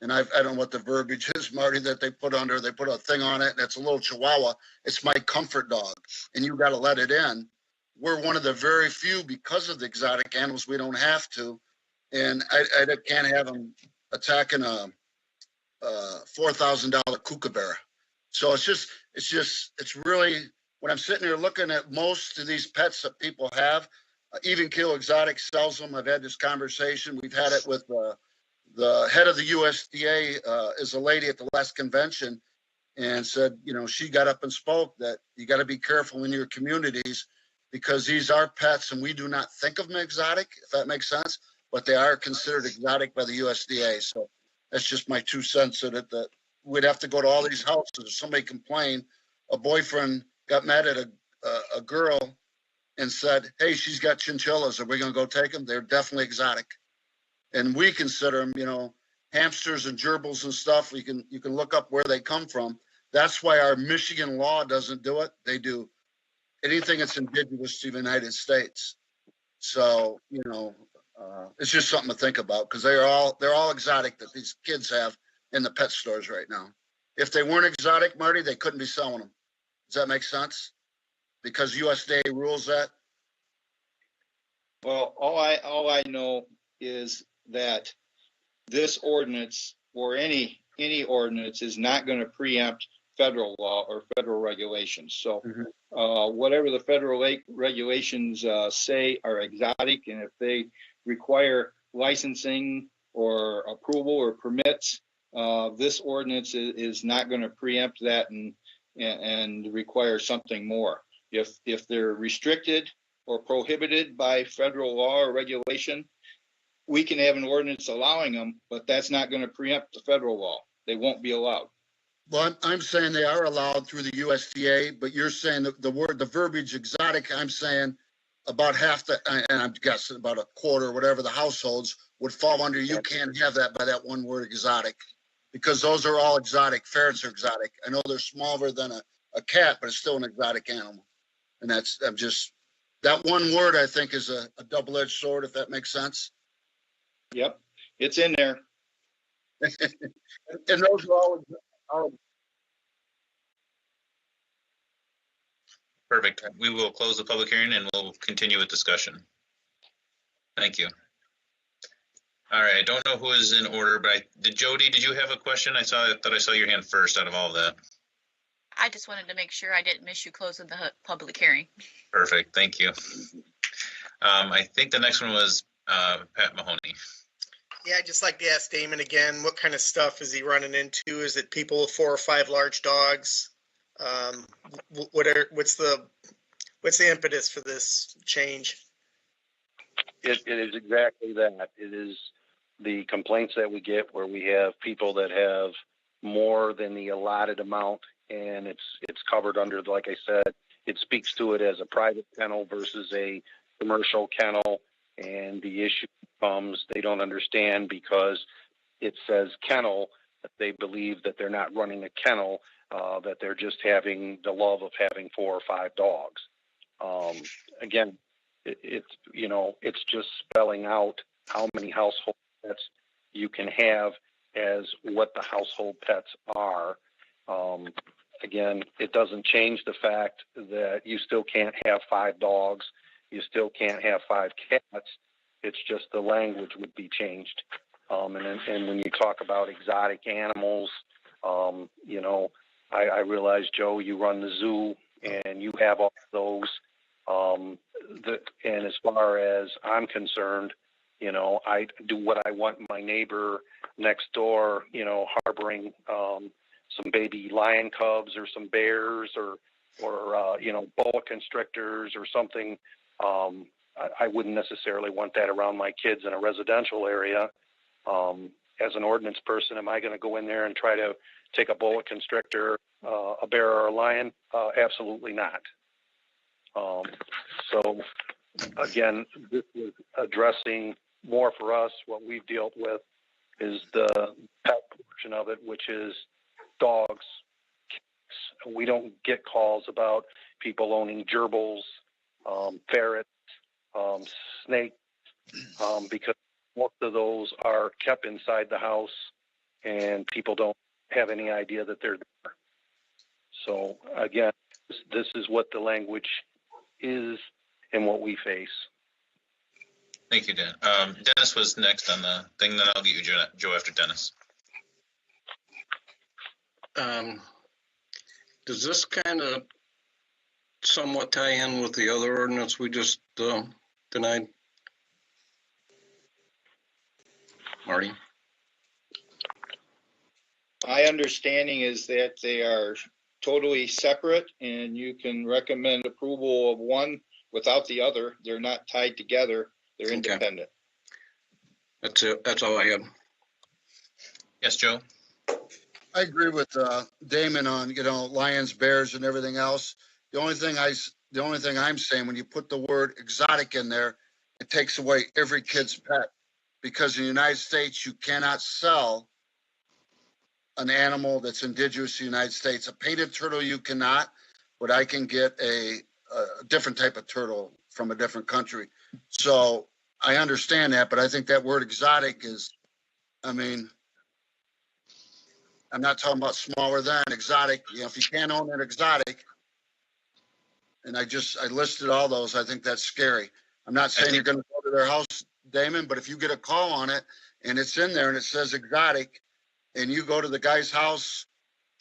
and I don't know what the verbiage is, Marty, that they put a thing on it, and it's a little chihuahua. It's my comfort dog, and you got to let it in. We're one of the very few, because of the exotic animals, we don't have to, and I can't have them attacking a $4,000 kookaburra. So it's really, when I'm sitting here looking at most of these pets that people have, Even Keel Exotics sells them. I've had this conversation. We've had it with the head of the USDA is a lady at the last convention, and said, she got up and spoke that you got to be careful in your communities because these are pets and we do not think of them exotic, if that makes sense, but they are considered exotic by the USDA. So that's just my 2 cents in it, that we'd have to go to all these houses. If somebody complained, a boyfriend got mad at a girl and said, hey, she's got chinchillas. Are we going to go take them? They're definitely exotic. And we consider them, hamsters and gerbils and stuff. You can look up where they come from. That's why our Michigan law doesn't do it. They do anything that's indigenous to the United States. So, it's just something to think about, because they're all exotic that these kids have in the pet stores right now. If they weren't exotic, Marty, they couldn't be selling them. Does that make sense? Because USDA rules that. Well, all I know is that this ordinance, or any ordinance, is not going to preempt federal law or federal regulations. So whatever the federal regulations say are exotic, and if they require licensing or approval or permits, this ordinance is not going to preempt that and require something more. If they're restricted or prohibited by federal law or regulation, we can have an ordinance allowing them, but that's not going to preempt the federal law. They won't be allowed. Well, I'm saying they are allowed through the USDA, but you're saying that the verbiage exotic, I'm saying about half and I'm guessing about a quarter, whatever the households would fall under. You can't have that by that one word, exotic, because those are all exotic. Ferrets are exotic. I know they're smaller than a cat, but it's still an exotic animal. And that one word, I think, is a double-edged sword, if that makes sense. Yep, it's in there. And those are all Perfect. We will close the public hearing and we'll continue with discussion. Thank you. All right, I don't know who is in order, but Jody, did you have a question? I thought I saw your hand first out of all of that. I just wanted to make sure I didn't miss you closing the public hearing. Perfect, thank you. I think the next one was Pat Mahoney. Yeah, I'd just like to ask Damon again, what kind of stuff is he running into? Is it people with 4 or 5 large dogs? What's the impetus for this change? It is exactly that. It is the complaints that we get where we have people that have more than the allotted amount, and it's covered under, like I said, it speaks to it as a private kennel versus a commercial kennel, and the issue comes, they don't understand because it says kennel, that they believe that they're not running a kennel, that they're just having the love of having 4 or 5 dogs. Again, it's just spelling out how many household pets you can have as what the household pets are. Again, it doesn't change the fact that you still can't have 5 dogs. You still can't have 5 cats. It's just the language would be changed. And when you talk about exotic animals, I realize, Joe, you run the zoo and you have all those. And as far as I'm concerned, I do what I want my neighbor next door, harboring some baby lion cubs or some bears or boa constrictors or something. I wouldn't necessarily want that around my kids in a residential area. As an ordinance person, am I going to go in there and try to take a boa constrictor, a bear or a lion? Absolutely not. So again, this is addressing more for us. What we've dealt with is the pet portion of it, which is dogs. We don't get calls about people owning gerbils, ferrets, snakes, because most of those are kept inside the house and people don't have any idea that they're there. So again, this is what the language is and what we face. Thank you, Dan. Dennis was next on the thing, then I'll get you, Joe, after Dennis. Does this kind of somewhat tie in with the other ordinance we just denied? Marty? My understanding is that they are totally separate and you can recommend approval of one without the other. They're not tied together. They're independent. That's it. That's all I have. Yes, Joe? I agree with Damon on, lions, bears and everything else. The only thing I'm saying, when you put the word exotic in there, it takes away every kid's pet, because in the United States, you cannot sell an animal that's indigenous to the United States. A painted turtle you cannot, but I can get a different type of turtle from a different country. So I understand that, but I think that word exotic is, I'm not talking about smaller than exotic. If you can't own an exotic, and I listed all those, I think that's scary. I'm not saying you're going to go to their house, Damon, but if you get a call on it and it's in there and it says exotic, and you go to the guy's house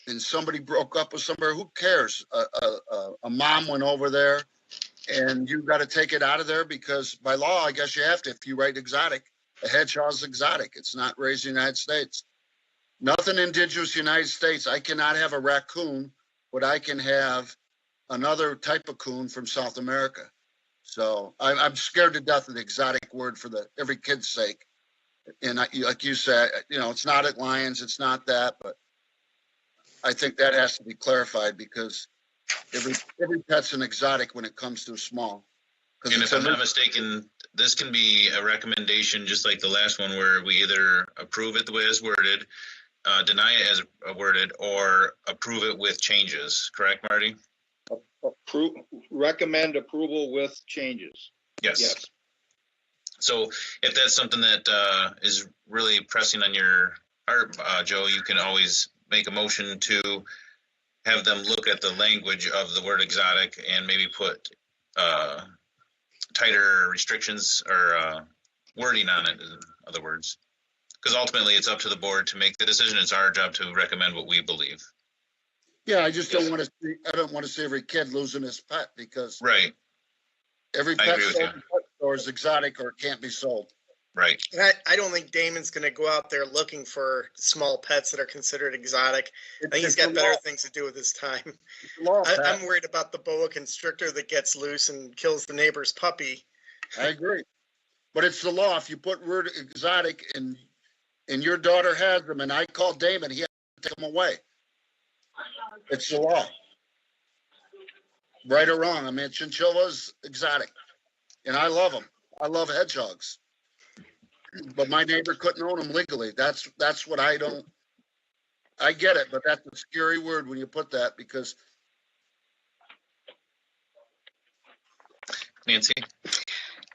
and somebody broke up with somebody, who cares? A mom went over there and you got to take it out of there, because by law, I guess you have to, if you write exotic. A hedgehog's exotic. It's not raised in the United States. Nothing indigenous to the United States. I cannot have a raccoon, but I can have another type of coon from South America. So I'm scared to death of the exotic word for every kid's sake. And like you said, it's not at Lions, it's not that, but I think that has to be clarified, because every pet's an exotic when it comes to small. And if I'm not mistaken, this can be a recommendation, just like the last one, where we either approve it the way it's worded, deny it as worded, or approve it with changes. Correct, Marty? Recommend approval with changes. Yes. So if that's something that is really pressing on your heart, Joe, you can always make a motion to have them look at the language of the word exotic and maybe put tighter restrictions or wording on it, in other words. Because ultimately it's up to the board to make the decision. It's our job to recommend what we believe. Yeah, I just don't want to see, I don't want to see every kid losing his pet because Right, every I pet agree with sold you. in pet store is exotic or can't be sold. right. And I don't think Damon's gonna go out there looking for small pets that are considered exotic. I think he's got better things to do with his time. I'm worried about the boa constrictor that gets loose and kills the neighbor's puppy. I agree. But it's the law. If you put word exotic and your daughter has them and I call Damon, he has to take them away. It's the law. Right or wrong. I mean, chinchillas, exotic. And I love them. I love hedgehogs. But my neighbor couldn't own them legally. That's what I don't, I get it, but that's a scary word when you put that because Nancy?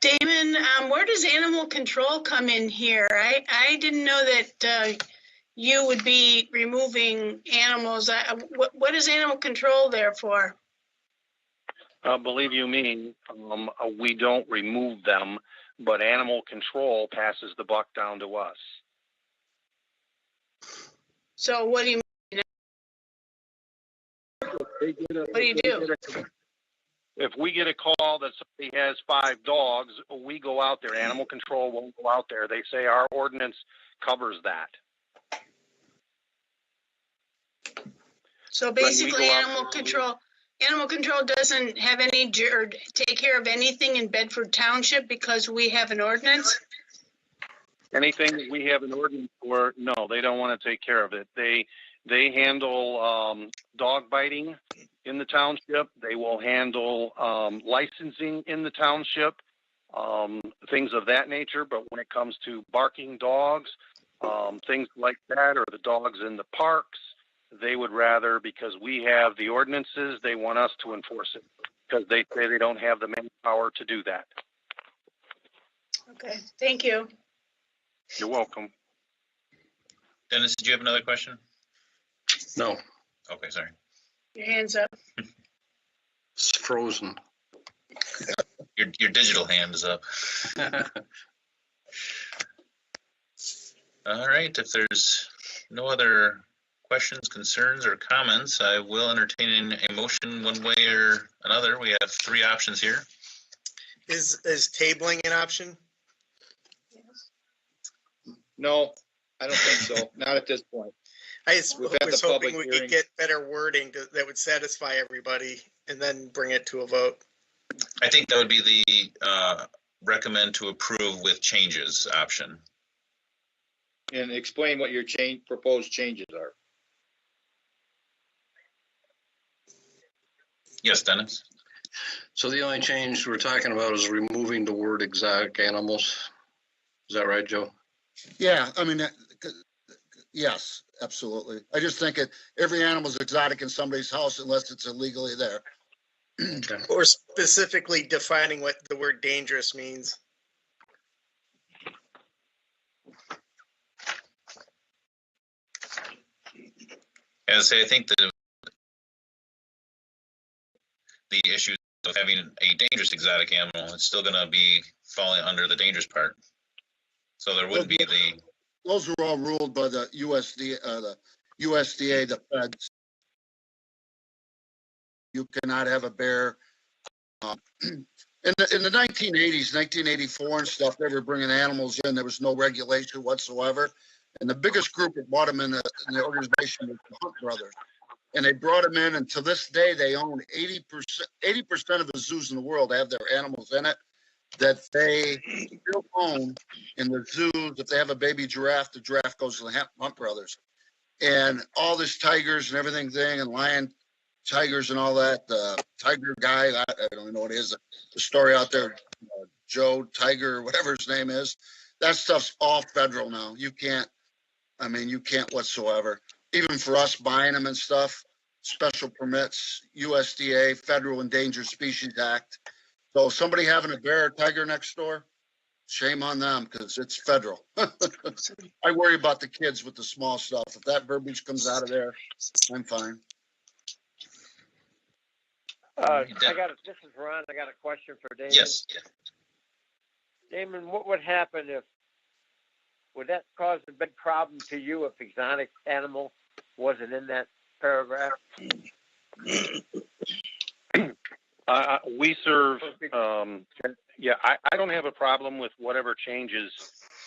Damon, where does animal control come in here? I didn't know that you would be removing animals. What is animal control there for? Believe you me, we don't remove them, but animal control passes the buck down to us. So what do you mean? What do you do? If we get a call that somebody has 5 dogs, we go out there. Animal control won't go out there. They say our ordinance covers that. So basically animal control doesn't have any or take care of anything in Bedford Township because we have an ordinance? Anything that we have an ordinance for, no, they don't want to take care of it. They handle dog biting in the township. They will handle licensing in the township, things of that nature. But when it comes to barking dogs, things like that, or the dogs in the parks, they would rather, because we have the ordinances, they want us to enforce it because they say they don't have the manpower to do that. Okay, thank you. You're welcome. Dennis, did you have another question? No, Okay, sorry. Your hands up. it's frozen. Your digital hand is up. All right, if there's no other questions, concerns, or comments, I will entertain a motion one way or another. We have 3 options here. Is tabling an option? No, I don't think so. Not at this point. I was We've had was the hoping public we hearing. could get better wording that would satisfy everybody and then bring it to a vote. I think that would be the recommend to approve with changes option. And explain what your proposed changes are. Yes, Dennis? So the only change we're talking about is removing the word exotic animals. Is that right, Joe? yeah, I mean, yes, absolutely. I just think every animal's exotic in somebody's house unless it's illegally there. Okay. Or specifically defining what the word dangerous means. As I say, I think that the issue of having a dangerous exotic animal, it's still going to be falling under the dangerous part. So there wouldn't be the. Those are all ruled by the USDA, the feds. You cannot have a bear. In the 1980s, 1984 and stuff, they were bringing animals in. There was no regulation whatsoever. And the biggest group that brought them in the organization was the Hunt Brothers. And they brought them in, and to this day, they own 80% of the zoos in the world have their animals in it that they still own in the zoos. If they have a baby giraffe, the giraffe goes to the Hunt Brothers. And all this tigers and everything and lion tigers and all that, the tiger guy, I don't even know what it is, the story out there, Joe Tiger, or whatever his name is, that stuff's all federal now. You can't whatsoever. Even for us buying them and stuff, special permits, USDA, Federal Endangered Species Act. So somebody having a bear or tiger next door, shame on them because it's federal. I worry about the kids with the small stuff. If that verbiage comes out of there, I'm fine. This is Ron. I got a question for Damon. Yes. Damon, what would happen would that cause a big problem to you if exotic animal wasn't in that paragraph? We serve, I don't have a problem with whatever changes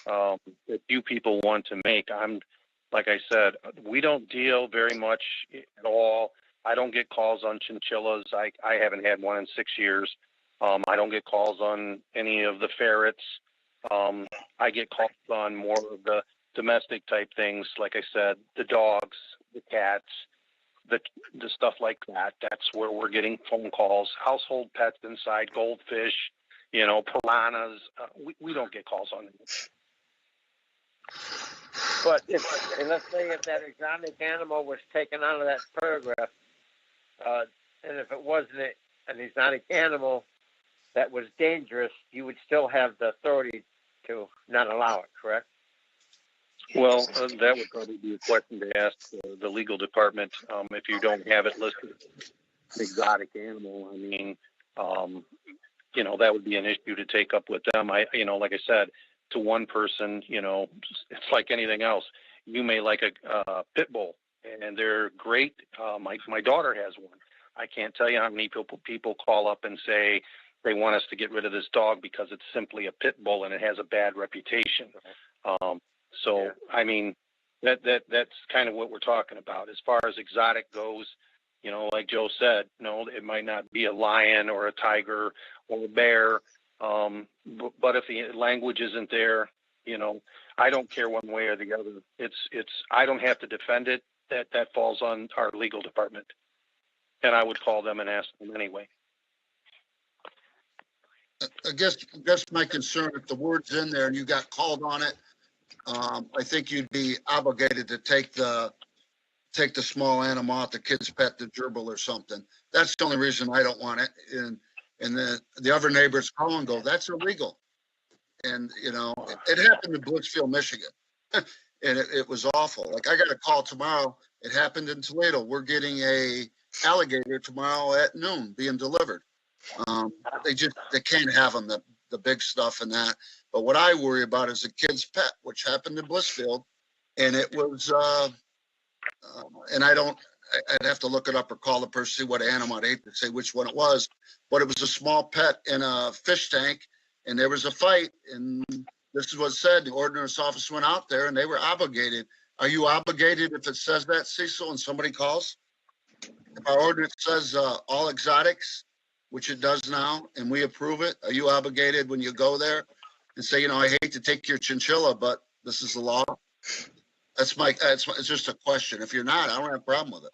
that you people want to make. Like I said, we don't deal very much at all. I don't get calls on chinchillas. I haven't had one in 6 years. I don't get calls on any of the ferrets. I get calls on more of the domestic type things. Like I said, the dogs, the cats, the stuff like that. That's where we're getting phone calls. Household pets inside, goldfish, piranhas. We don't get calls on them. But let's say if that exotic animal was taken out of that paragraph, and if it wasn't an exotic animal that was dangerous, you would still have the authority to not allow it, correct? Well, that would probably be a question to ask the legal department. If you don't have it listed as exotic animal, I mean, that would be an issue to take up with them. Like I said, to one person, it's like anything else. You may like a pit bull, and they're great. My daughter has one. I can't tell you how many people call up and say they want us to get rid of this dog because it's simply a pit bull and it has a bad reputation. I mean, that's kind of what we're talking about. As far as exotic goes, like Joe said, no, it might not be a lion or a tiger or a bear. But if the language isn't there, I don't care one way or the other. I don't have to defend it. That falls on our legal department. And I would call them and ask them anyway. I guess my concern, if the word's in there and you got called on it, I think you'd be obligated to take the small animal out, the kid's pet, the gerbil or something. That's the only reason I don't want it. And the other neighbors call and go, that's illegal. And, it happened in Blissfield, Michigan. And it was awful. Like, I got a call tomorrow. It happened in Toledo. We're getting a alligator tomorrow at noon being delivered. They can't have them, the big stuff and that. But what I worry about is a kid's pet, which happened in Blissfield. And it was, and I'd have to look it up or call the person, see what animal. I'd hate to say which one it was, but it was a small pet in a fish tank, and there was a fight. And this is what it said. The ordinance office went out there, and they were obligated. Are you obligated if it says that, Cecil, and somebody calls? If our ordinance says all exotics, which it does now, and we approve it, are you obligated when you go there and say, I hate to take your chinchilla, but this is the law? It's just a question. If you're not, I don't have a problem with it.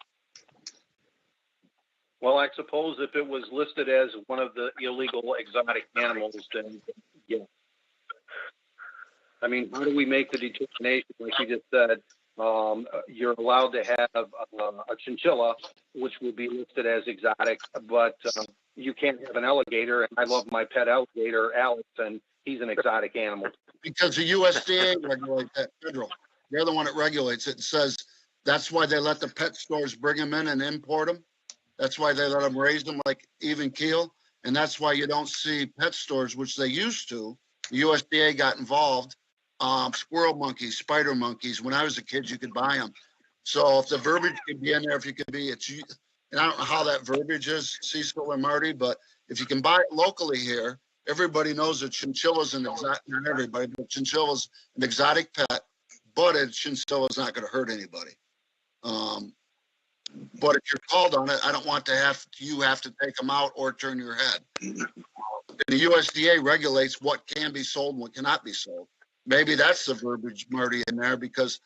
Well, I suppose if it was listed as one of the illegal exotic animals, then yeah. I mean, how do we make the determination? Like you just said, you're allowed to have a chinchilla, which would be listed as exotic, but you can't have an alligator. And I love my pet alligator, Alex, and he's an exotic animal. Because the USDA regulates that, federal. They're the one that regulates it and says that's why they let the pet stores bring them in and import them. That's why they let them raise them like even keel. And that's why you don't see pet stores, which they used to. The USDA got involved. Squirrel monkeys, spider monkeys. When I was a kid, you could buy them. So if the verbiage could be in there, if you could be, and I don't know how that verbiage is, Cecil and Marty, but if you can buy it locally here, everybody knows that chinchilla's an exotic, not everybody, but chinchilla's an exotic pet. But a chinchilla is not going to hurt anybody. But if you're called on it, I don't want you have to take them out or turn your head. And the USDA regulates what can be sold and what cannot be sold. Maybe that's the verbiage, Marty, in there, because,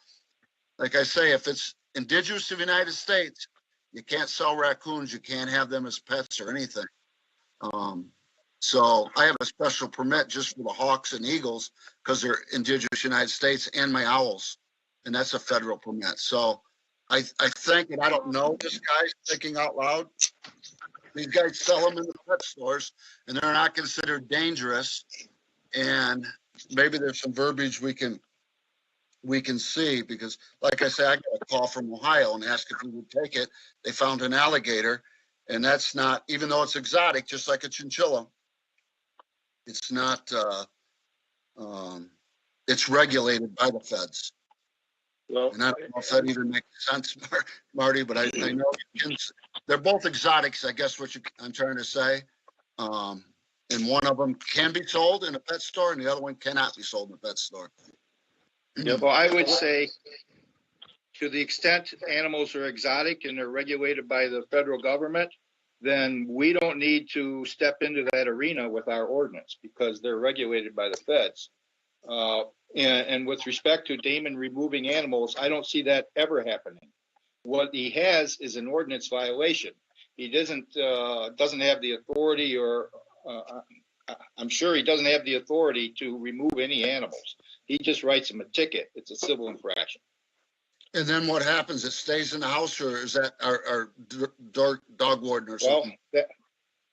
like I say, if it's indigenous to the United States, you can't sell raccoons. You can't have them as pets or anything. So I have a special permit just for the hawks and eagles because they're indigenous to the United States, and my owls, and that's a federal permit. So I think, and I don't know this guy's thinking out loud, these guys sell them in the pet stores, and they're not considered dangerous. And maybe there's some verbiage we can see, because like I said, I got a call from Ohio and asked if we would take it. They found an alligator, And that's not, even though it's exotic, just like a chinchilla, it's not, it's regulated by the feds. Well, And I don't know if that even makes sense, Marty, but I know they're both exotics, I guess I'm trying to say. And one of them can be sold in a pet store and the other one cannot be sold in a pet store. Well, I would say to the extent animals are exotic and they're regulated by the federal government, then we don't need to step into that arena with our ordinance because they're regulated by the feds. And with respect to Damon removing animals, I don't see that ever happening. What he has is an ordinance violation. He doesn't have the authority, or I'm sure he doesn't have the authority to remove any animals. He just writes them a ticket. It's a civil infraction. And then what happens? It stays in the house, or is that our dog warden or something? Well,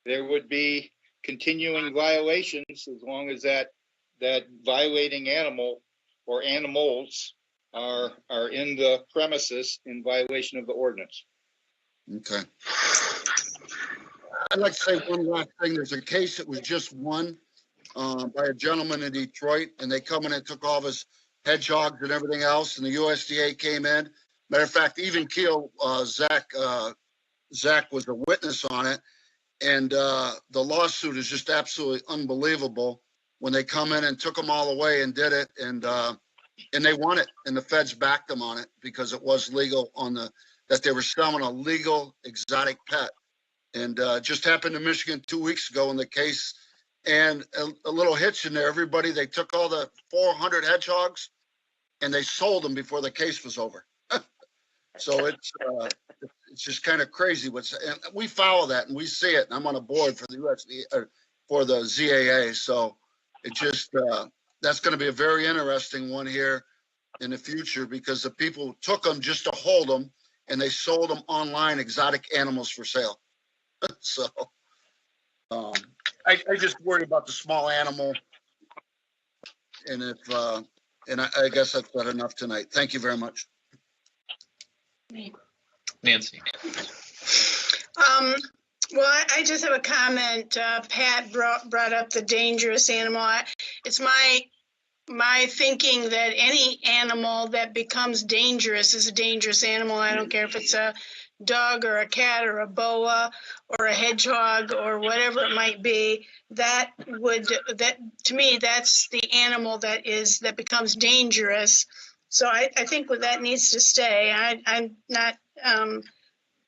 there would be continuing violations as long as that violating animal or animals are in the premises in violation of the ordinance. Okay. I'd like to say one last thing. There's a case that was just won by a gentleman in Detroit, and they come in and took all of his hedgehogs and everything else, and the USDA came in. Matter of fact, even Keel, Zach was a witness on it, and the lawsuit is just absolutely unbelievable when they come in and took them all away and did it, and they won it, and the feds backed them on it because it was legal that they were selling a legal exotic pet. And just happened in Michigan 2 weeks ago in the case, and a little hitch in there. They took all the 400 hedgehogs and they sold them before the case was over. So it's just kind of crazy. And we follow that and we see it. And I'm on a board for the USDA, for the ZAA. So it just, that's going to be a very interesting one here in the future, because the people took them just to hold them and they sold them online, exotic animals for sale. So I just worry about the small animal. And I guess I've said enough tonight. Thank you very much. Nancy. Well, I just have a comment. Pat brought up the dangerous animal. It's my thinking that any animal that becomes dangerous is a dangerous animal. I don't care if it's a dog or a cat or a boa or a hedgehog or whatever it might be. That to me, that's the animal that becomes dangerous. So I think that needs to stay. I'm not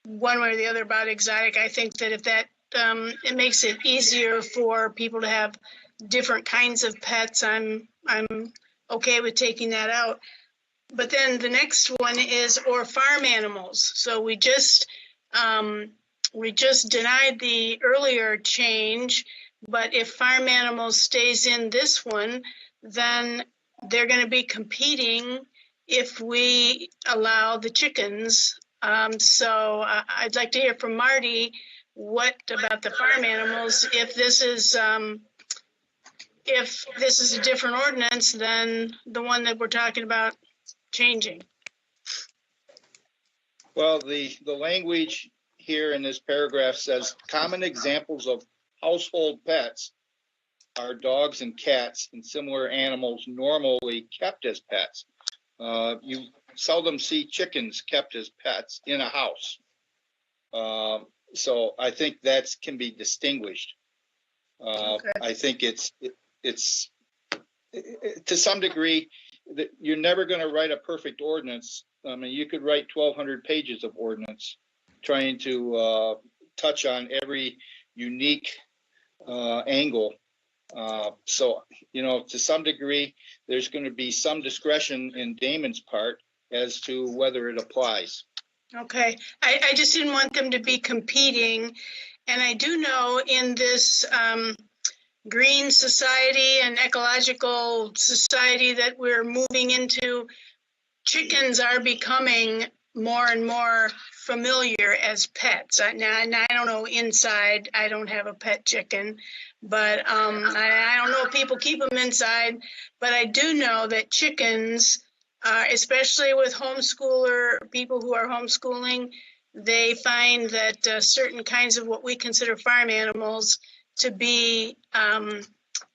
one way or the other about exotic. I think that if that it makes it easier for people to have different kinds of pets, I'm okay with taking that out. But then the next one is or farm animals. So we just denied the earlier change, but if farm animals stays in this one, then they're going to be competing if we allow the chickens. So I'd like to hear from Marty, what about the farm animals, if this is a different ordinance than the one that we're talking about changing. Well, the language here in this paragraph says common examples of household pets are dogs and cats and similar animals normally kept as pets. You seldom see chickens kept as pets in a house. So I think that can be distinguished. Okay. I think it's to some degree that you're never going to write a perfect ordinance. I mean, you could write 1,200 pages of ordinance trying to touch on every unique angle. So, to some degree, there's going to be some discretion in Damon's part as to whether it applies. Okay. I just didn't want them to be competing. And I do know in this green society and ecological society that we're moving into, chickens are becoming more and more familiar as pets. Now, I don't know inside. I don't have a pet chicken, but I don't know if people keep them inside. But I do know that chickens, especially with people who are homeschooling, they find that certain kinds of what we consider farm animals to be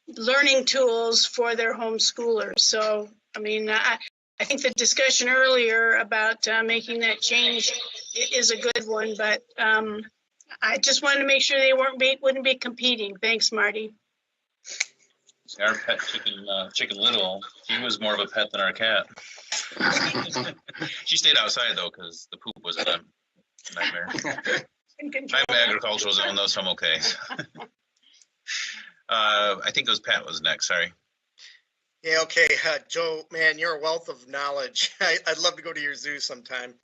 learning tools for their homeschoolers. So, I mean, I think the discussion earlier about making that change is a good one, but I just wanted to make sure they wouldn't be competing. Thanks, Marty. Our pet Chicken Little, he was more of a pet than our cat. She stayed outside though, because the poop was a nightmare. I'm agricultural zone though, so I'm okay. I think it was Pat was next, sorry. Yeah, okay, Joe, man, you're a wealth of knowledge. I'd love to go to your zoo sometime.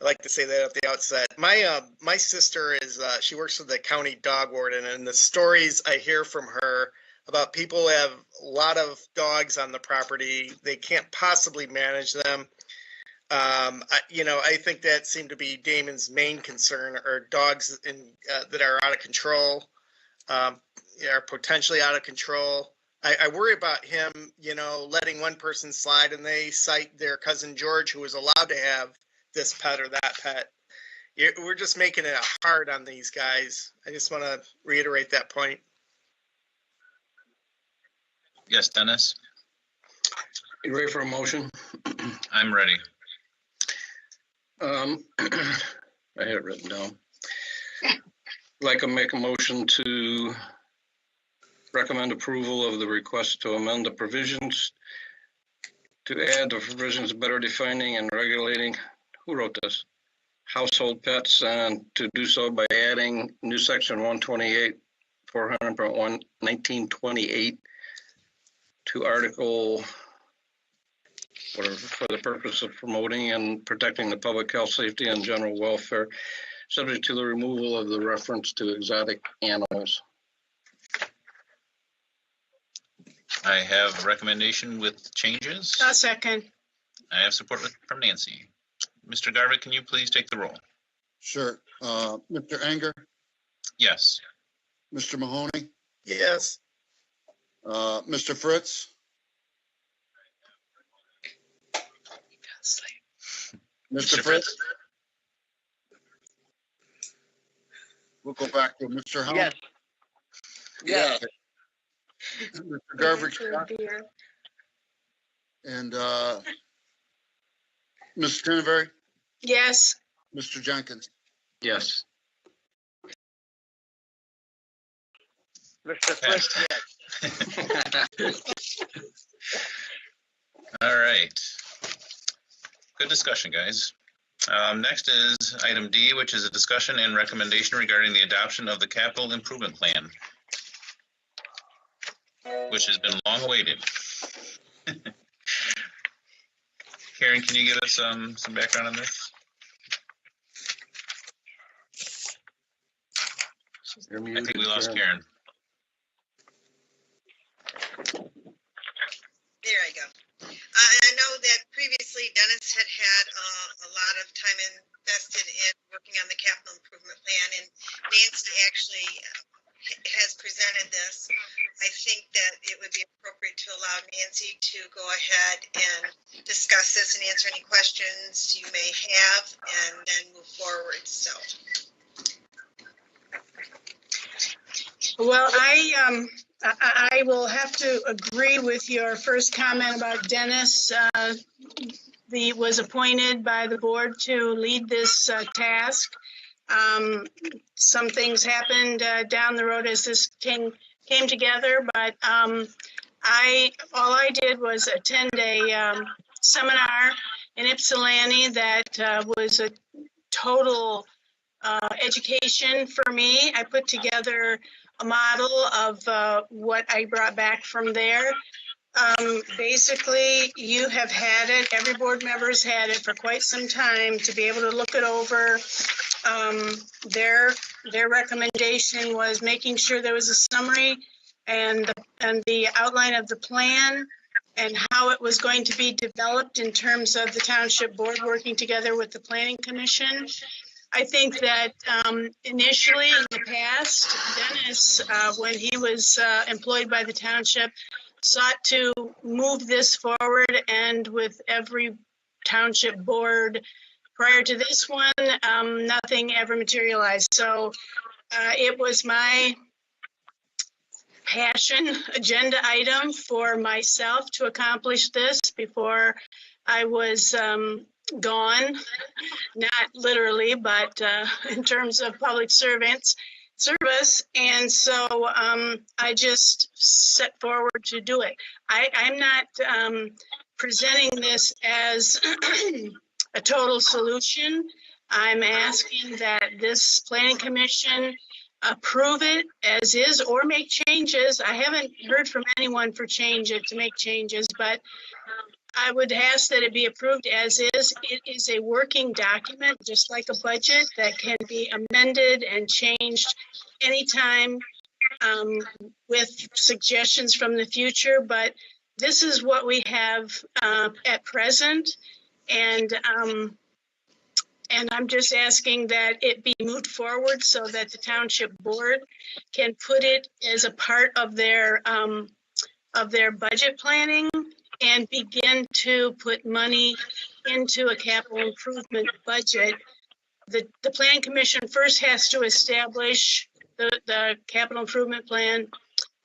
I like to say that at the outset. My sister is she works for the county dog warden, and the stories I hear from her about people who have a lot of dogs on the property, they can't possibly manage them. I think that seemed to be Damon's main concern, are dogs that are out of control, are potentially out of control. I worry about him, letting one person slide and they cite their cousin George, who was allowed to have this pet or that pet. We're just making it hard on these guys. I just want to reiterate that point. Yes, Dennis? You ready for a motion? I'm ready. I had it written down. I'd like to make a motion to recommend approval of the request to amend the provisions to add the provisions better defining and regulating, who wrote this? Household pets, and to do so by adding new section 128, 400.1, 1928 to article, whatever, for the purpose of promoting and protecting the public health, safety, and general welfare, subject to the removal of the reference to exotic animals. I have a recommendation with changes. A second. I have support from Nancy. Mr. Garvey, can you please take the roll? Sure. Mr. Anger, Yes. Mr. Mahoney, Yes. Mr. Fritz, Mr. Fritz. We'll go back to Mr. Hunt. Yes. Yes. Mr. Garvey. And Mr. Tenenberry, Yes. Mr. Jenkins. Yes. Mr. Fritz, yes. All right. Good discussion, guys. Next is item D, which is a discussion and recommendation regarding the adoption of the capital improvement plan, which has been long awaited. Karen, can you give us some background on this? I think we lost Karen. There I go. I know that previously Dennis had a lot of time invested in working on the capital improvement plan, and Nancy actually has presented this. I think that it would be appropriate to allow Nancy to go ahead and discuss this and answer any questions you may have, and then move forward. So. Well, I will have to agree with your first comment about Dennis. Was appointed by the board to lead this task. Some things happened down the road as this came together, but all I did was attend a seminar in Ypsilanti that was a total education for me. I put together a model of what I brought back from there. Basically, you have had it, every board member's had it for quite some time to be able to look it over. Their recommendation was making sure there was a summary and the outline of the plan and how it was going to be developed in terms of the township board working together with the planning commission. I think that initially in the past, Dennis, when he was employed by the township, sought to move this forward, and with every township board prior to this one, nothing ever materialized. So it was my passion agenda item for myself to accomplish this before I was gone, not literally, but in terms of public service. And so I just set forward to do it. I'm not presenting this as a total solution. I'm asking that this planning commission approve it as is or make changes. I haven't heard from anyone for to make changes, but I would ask that it be approved as is. It is a working document, just like a budget, that can be amended and changed anytime with suggestions from the future. But this is what we have at present. And I'm just asking that it be moved forward so that the township board can put it as a part of their budget planning and begin to put money into a capital improvement budget. The plan commission first has to establish the capital improvement plan,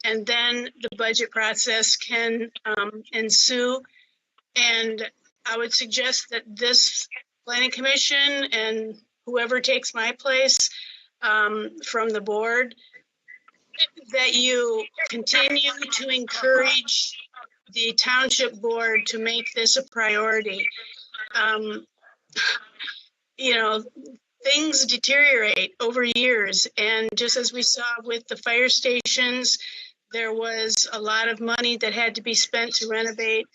and then the budget process can ensue. And I would suggest that this planning commission and whoever takes my place from the board, that you continue to encourage the township board to make this a priority. You know, things deteriorate over years, and just as we saw with the fire stations, there was a lot of money that had to be spent to renovate.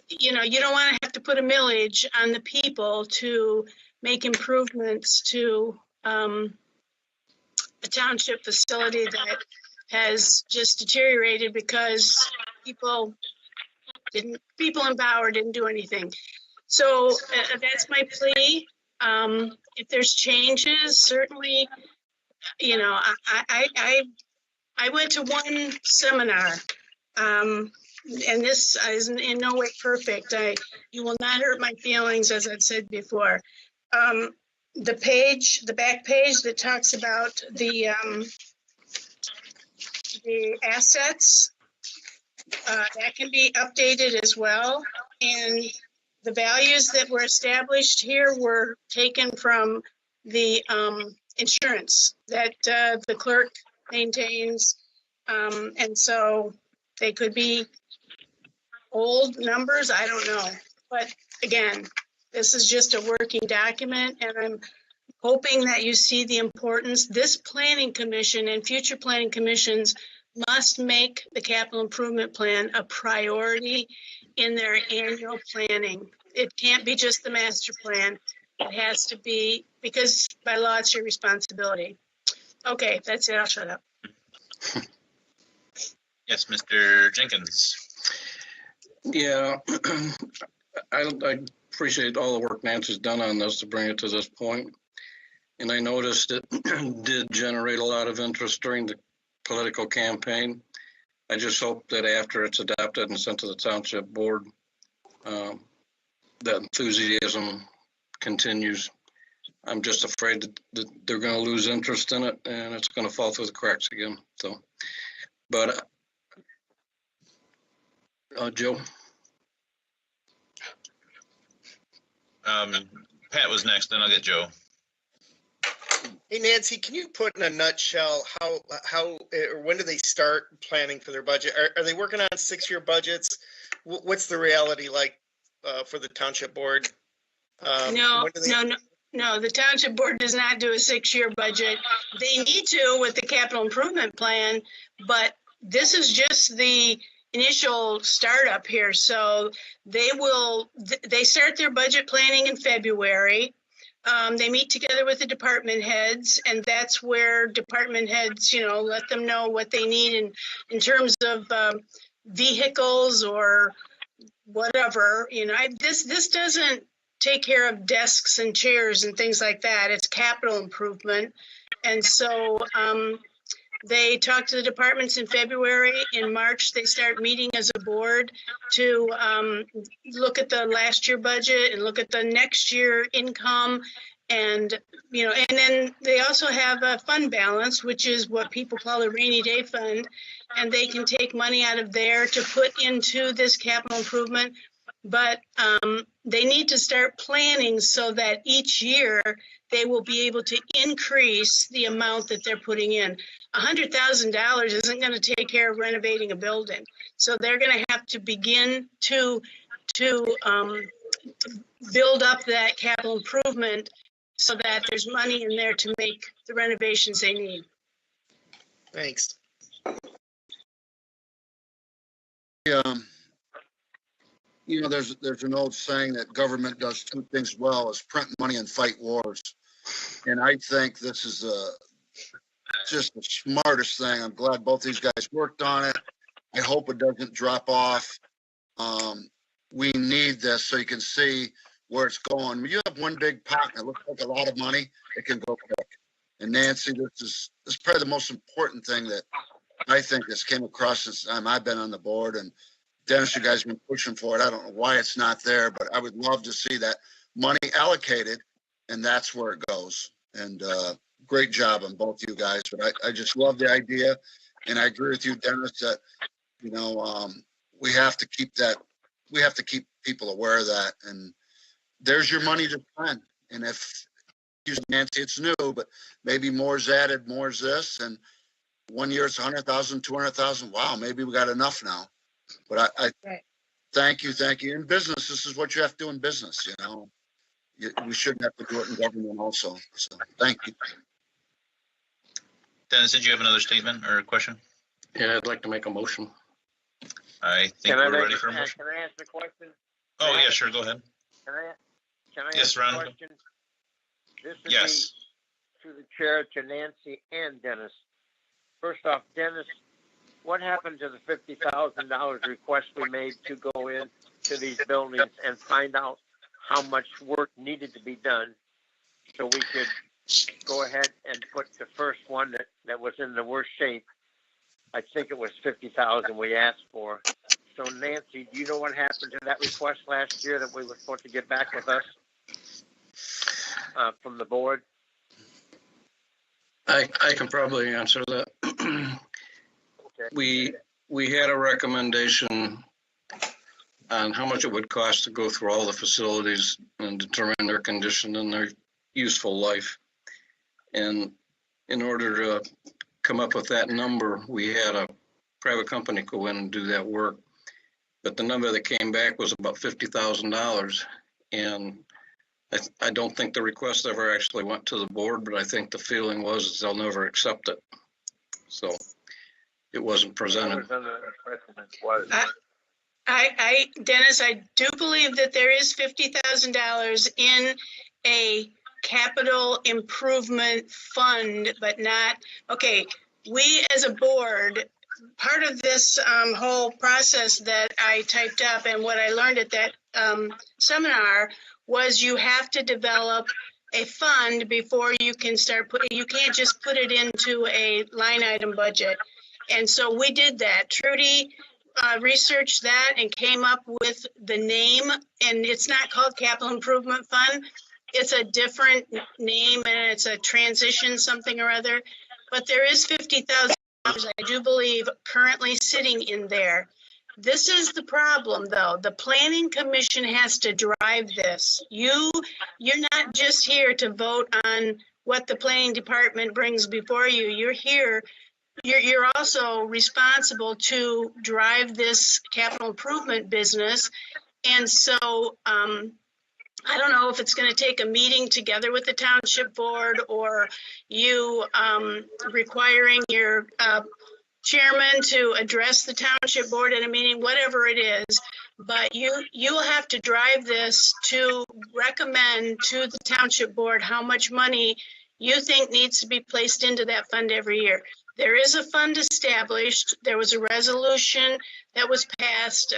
You know, you don't want to have to put a millage on the people to make improvements to a township facility that has just deteriorated because people in power didn't do anything. So that's my plea. If there's changes, certainly, you know, I went to one seminar, and this is in no way perfect. You will not hurt my feelings, as I've said before. The back page that talks about the assets, that can be updated as well. And the values that were established here were taken from the insurance that the clerk maintains. And so they could be old numbers, I don't know. But again, this is just a working document, and I'm hoping that you see the importance. This planning commission and future planning commissions must make the capital improvement plan a priority in their annual planning. It can't be just the master plan. It has to be, because by law, it's your responsibility. Okay, that's it. I'll shut up. Yes, Mr. Jenkins. Yeah, I appreciate all the work Nancy's done on this to bring it to this point. And I noticed it did generate a lot of interest during the political campaign. I just hope that after it's adopted and sent to the township board, that enthusiasm continues. I'm just afraid that they're going to lose interest in it and it's going to fall through the cracks again. So, but Joe. Pat was next, then I'll get Joe. Hey Nancy, can you put in a nutshell how or when do they start planning for their budget? Are they working on 6-year budgets? What's the reality like for the township board? No. The township board does not do a 6-year budget. They need to with the capital improvement plan, but this is just the initial startup here. So they start their budget planning in February. They meet together with the department heads, and that's where department heads, let them know what they need in terms of vehicles or whatever. This doesn't take care of desks and chairs and things like that. It's capital improvement. And so They talk to the departments in February. In March, they start meeting as a board to look at the last year budget and look at the next year income. And, you know, and then they also have a fund balance, which is what people call a rainy day fund. And they can take money out of there to put into this capital improvement. But they need to start planning so that each year they will be able to increase the amount that they're putting in. $100,000 isn't going to take care of renovating a building. So they're going to have to begin to build up that capital improvement so that there's money in there to make the renovations they need. Thanks. You know, there's an old saying that government does two things well: is print money and fight wars. And I think this is just the smartest thing. I'm glad both these guys worked on it. I hope it doesn't drop off. We need this so you can see where it's going. When you have one big pot and it looks like a lot of money, it can go quick. And Nancy, this is probably the most important thing that I think this came across since I've been on the board. And Dennis, you guys have been pushing for it. I don't know why it's not there, but I would love to see that money allocated, and that's where it goes. And great job on both you guys. But I just love the idea, and I agree with you, Dennis, that you know we have to keep that. We have to keep people aware of that. And there's your money to spend. And if Nancy, it's new, but maybe more's added, more's this, and 1 year it's 100,000, 200,000. Wow, maybe we got enough now. But I thank you. In business, this is what you have to do in business, you know. We shouldn't have to do it in government also. So thank you. Dennis, did you have another statement or a question? Yeah, I'd like to make a motion. I think we're ready for a motion. Can I ask a question? Oh, yeah, sure. Go ahead. Can I Yes, ask Ron. a question? This would Yes. be to the chair, to Nancy and Dennis. First off, Dennis, what happened to the $50,000 request we made to go in to these buildings and find out how much work needed to be done so we could go ahead and put the first one that was in the worst shape? I think it was 50,000 we asked for. So Nancy, do you know what happened to that request last year that we were supposed to get back with us from the board? I can probably answer that. Okay. We had a recommendation on how much it would cost to go through all the facilities and determine their condition and their useful life. And in order to come up with that number, we had a private company go in and do that work. But the number that came back was about $50,000. And I don't think the request ever actually went to the board, but I think the feeling was they'll never accept it. So it wasn't presented. Dennis, I do believe that there is $50,000 in a capital improvement fund, but not, okay, we as a board, part of this whole process that I typed up and what I learned at that seminar was you have to develop a fund before you can start putting, you can't just put it into a line item budget. And so we did that. Trudy researched that and came up with the name, and it's not called Capital Improvement Fund. It's a different name and it's a transition something or other, but there is $50,000, I do believe, currently sitting in there. This is the problem, though. The Planning Commission has to drive this. You're not just here to vote on what the Planning Department brings before you. You're here. You're also responsible to drive this capital improvement business. And so I don't know if it's going to take a meeting together with the township board or you requiring your chairman to address the township board at a meeting, whatever it is, but you will have to drive this to recommend to the township board how much money you think needs to be placed into that fund every year. There is a fund established. There was a resolution that was passed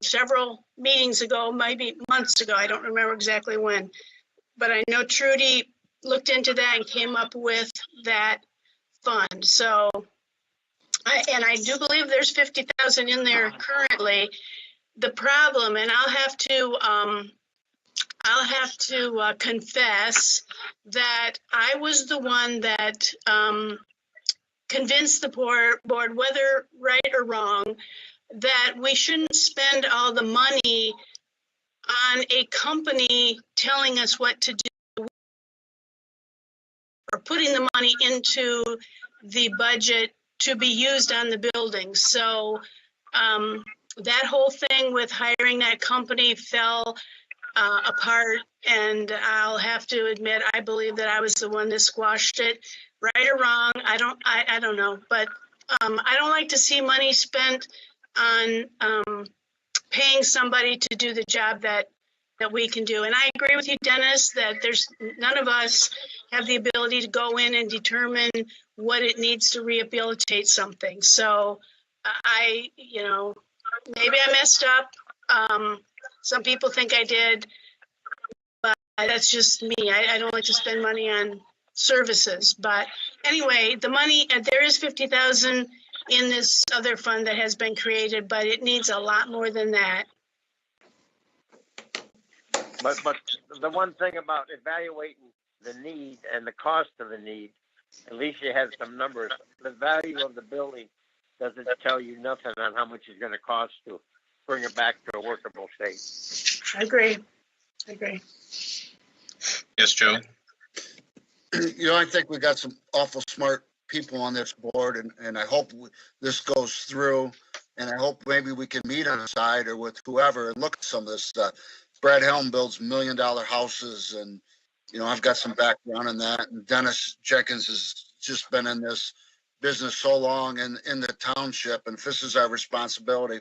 several meetings ago, maybe months ago. I don't remember exactly when, but I know Trudy looked into that and came up with that fund. So And I do believe there's 50,000 in there currently. The problem, and I'll have to confess that I was the one that convinced the board, whether right or wrong, that we shouldn't spend all the money on a company telling us what to do or putting the money into the budget to be used on the building. So that whole thing with hiring that company fell apart, and I'll have to admit, I believe that I was the one that squashed it. Right or wrong, I don't know, but I don't like to see money spent on paying somebody to do the job that we can do. And I agree with you, Dennis, that there's none of us have the ability to go in and determine what it needs to rehabilitate something. So maybe I messed up. Some people think I did, but that's just me. I don't like to spend money on services. But anyway, the money, there is 50,000 in this other fund that has been created, but it needs a lot more than that. But the one thing about evaluating the need and the cost of the need, at least you have some numbers. The value of the building doesn't tell you nothing on how much it's going to cost to bring it back to a workable state. I agree. Yes, Joe? I think we got some awful smart people on this board, and I hope this goes through, and I hope maybe we can meet on the side or with whoever and look at some of this stuff. Brad Helm builds $1 million houses, and I've got some background in that. And Dennis Jenkins has just been in this business so long in the township, and if this is our responsibility,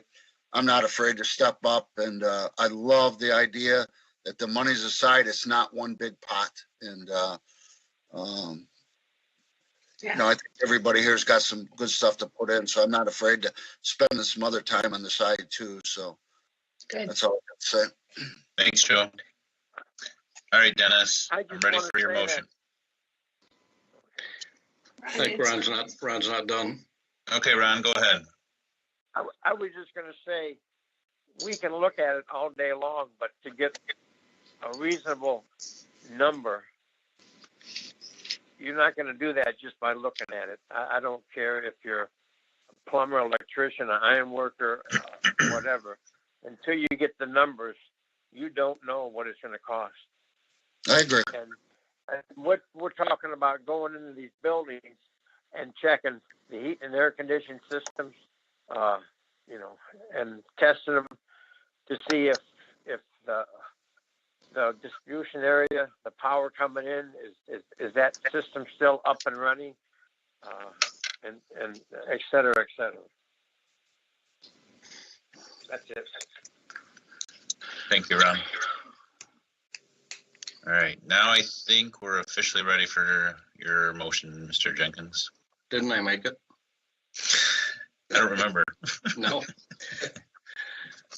I'm not afraid to step up. And I love the idea that the money's aside; it's not one big pot. And I think everybody here's got some good stuff to put in, so I'm not afraid to spend some other time on the side too. So that's all I got to say. Thanks, Joe. All right, Dennis, I'm ready for your motion. I think Ron's not done. Okay, Ron, go ahead. I was just going to say, we can look at it all day long, but to get a reasonable number, you're not going to do that just by looking at it. I don't care if you're a plumber, electrician, an iron worker, whatever. Until you get the numbers, you don't know what it's going to cost. I agree. And what we're talking about, going into these buildings and checking the heat and air conditioning systems, and testing them to see if the distribution area, the power coming in, is that system still up and running, and et cetera, et cetera. That's it. Thank you, Ron. All right, now I think we're officially ready for your motion, Mr. Jenkins. Didn't I make it? I don't remember. No.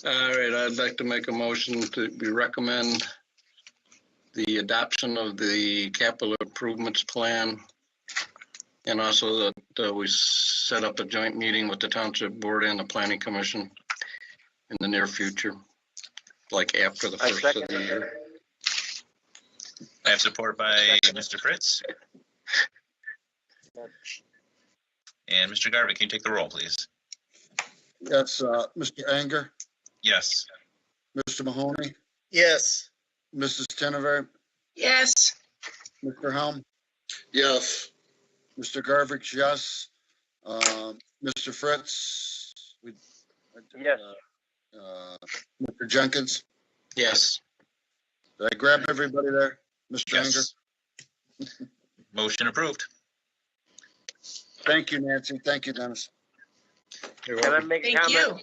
All right, I'd like to make a motion to recommend the adoption of the capital improvements plan, and also that we set up a joint meeting with the township board and the planning commission in the near future, like after the first of the year. I have support by Mr. Fritz. And Mr. Garvey, can you take the roll, please? Yes, Mr. Anger, Yes. Mr. Mahoney, Yes. Mrs. Tinever, Yes. Mr. Helm, Yes. Mr. Garvich, yes. Mr. Fritz, Yes. Mr. Jenkins. Yes. Did I grab everybody there, Mr. Yes. Anger? Motion approved. Thank you, Nancy. Thank you, Dennis. Can I make a comment?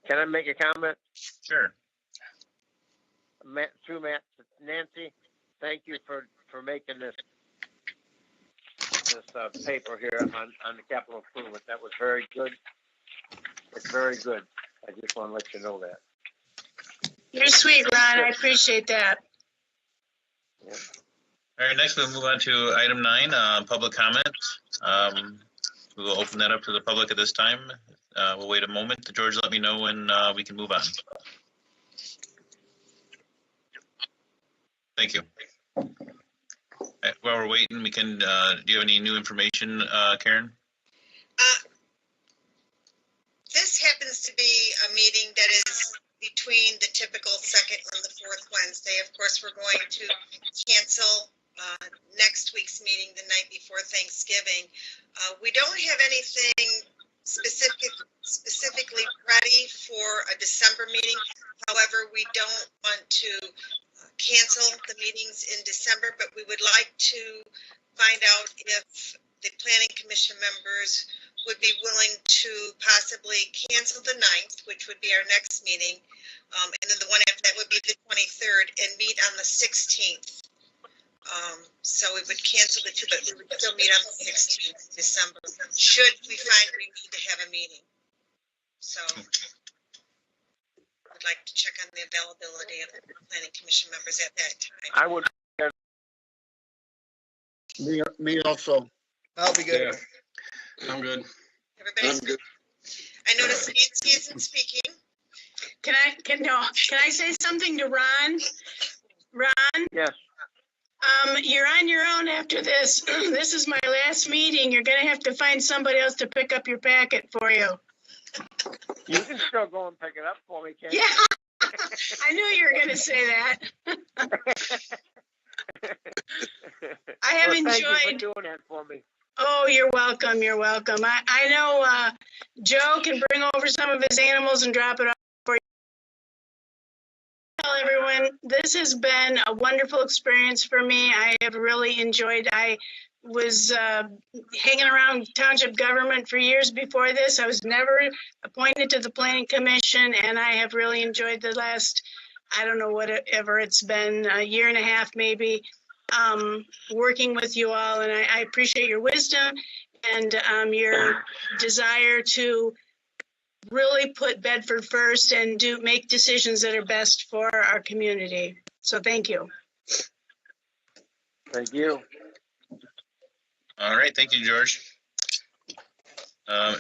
Can I make a comment? Sure. Through Matt, Nancy, thank you for making this paper here on the capital improvement. That was very good. It's very good. I just want to let you know that. You're sweet, Ron. I appreciate that. Yeah. All right, next we'll move on to item 9, public comment. we'll open that up to the public at this time. We'll wait a moment. George, let me know when we can move on. Thank you. While we're waiting, we can, do you have any new information, Karen? This happens to be a meeting that is between the typical second and the fourth Wednesday. Of course, we're going to cancel next week's meeting the night before Thanksgiving. We don't have anything specifically ready for a December meeting. However, we don't want to cancel the meetings in December, but we would like to find out if the planning commission members would be willing to possibly cancel the 9th, which would be our next meeting, and then the one after that would be the 23rd, and meet on the 16th. So we would cancel the 2, but we would still meet on the 16th of December, should we find we need to have a meeting. So I'd like to check on the availability of the planning commission members at that time. I would. Me also. I'll be good. Yeah. I'm good. Everybody's good. I noticed Nancy isn't speaking. Can I say something to Ron? Ron? Yes. You're on your own after this. This is my last meeting. You're gonna have to find somebody else to pick up your packet for you. You can still go and pick it up for me, can't you? Yeah. I knew you were gonna say that. I have enjoyed. Thank you for doing that for me. Oh, you're welcome. You're welcome. I know Joe can bring over some of his animals and drop it off for you. Tell everyone, this has been a wonderful experience for me. I have really enjoyed. I was hanging around township government for years before this. I was never appointed to the planning commission, and I have really enjoyed the last, I don't know, whatever it's been, a year and a half maybe, working with you all. And I appreciate your wisdom and your desire to really put Bedford first and make decisions that are best for our community. So thank you. Thank you. All right, thank you, George.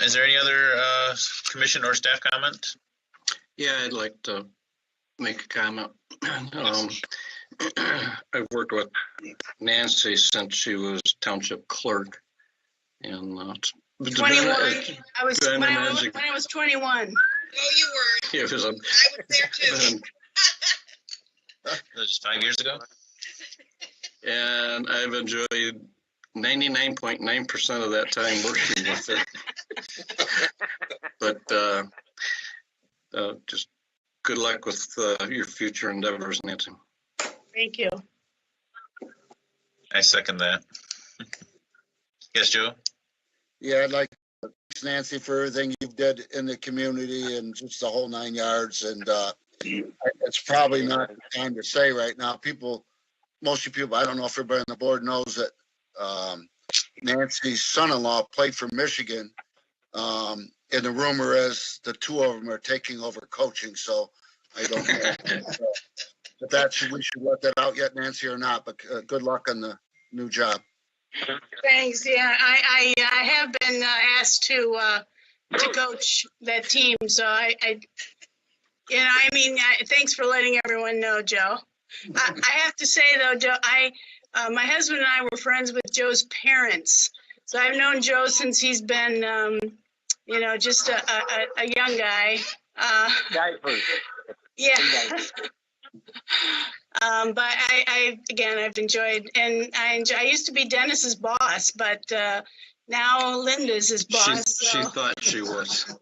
Is there any other commission or staff comment? Yeah, I'd like to make a comment. I've worked with Nancy since she was township clerk, and 21. I was when I was 21. No, you weren't. Yeah, it was I was there too. That was 5 years ago. And I've enjoyed 99.9% of that time working with her. But just good luck with your future endeavors, Nancy. Thank you. I second that. Yes, Joe? Yeah, I'd like to thank Nancy for everything you've did in the community and just the whole 9 yards. And it's probably not the time to say right now. Most of you people, I don't know if everybody on the board knows that Nancy's son-in-law played for Michigan. And the rumor is the two of them are taking over coaching. So I don't know if we should let that out yet, Nancy, or not. But good luck on the new job. Thanks. Yeah, I have been asked to coach that team. So thanks for letting everyone know, Joe. I have to say though, Joe, my husband and I were friends with Joe's parents. So I've known Joe since he's been, just a young guy. Diapers. Yeah. But I've enjoyed, and I used to be Dennis's boss, but now Linda's his boss. She thought she was.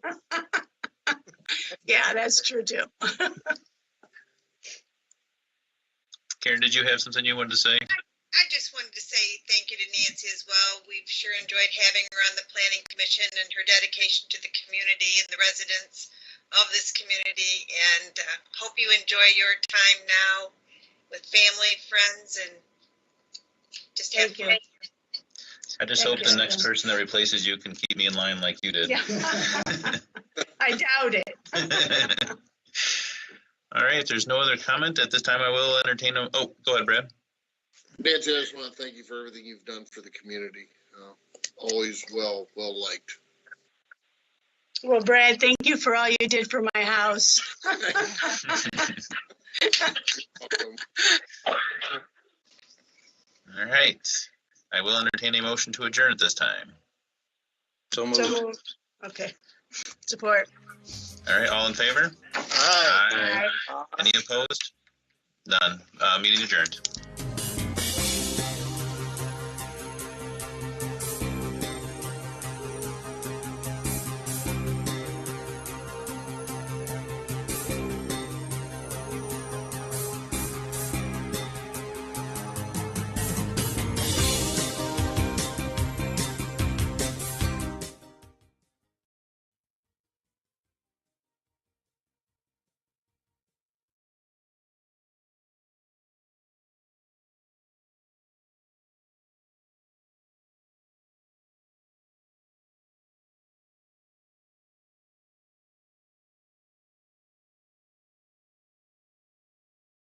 Yeah, that's true too. Karen, did you have something you wanted to say? I just wanted to say thank you to Nancy as well. We've sure enjoyed having her on the planning commission and her dedication to the community and the residents of this community, and hope you enjoy your time now with family, friends, and just have fun. I just hope the next person that replaces you can keep me in line like you did. Yeah. I doubt it. All right, if there's no other comment at this time, I will entertain go ahead, Brad. Nancy, I just want to thank you for everything you've done for the community. always well liked. Well, Brad, thank you for all you did for my house. Welcome. All right. I will entertain a motion to adjourn at this time. So So moved. moved. Okay. Support. All right, all in favor? Aye. Aye. Any opposed? None. Meeting adjourned.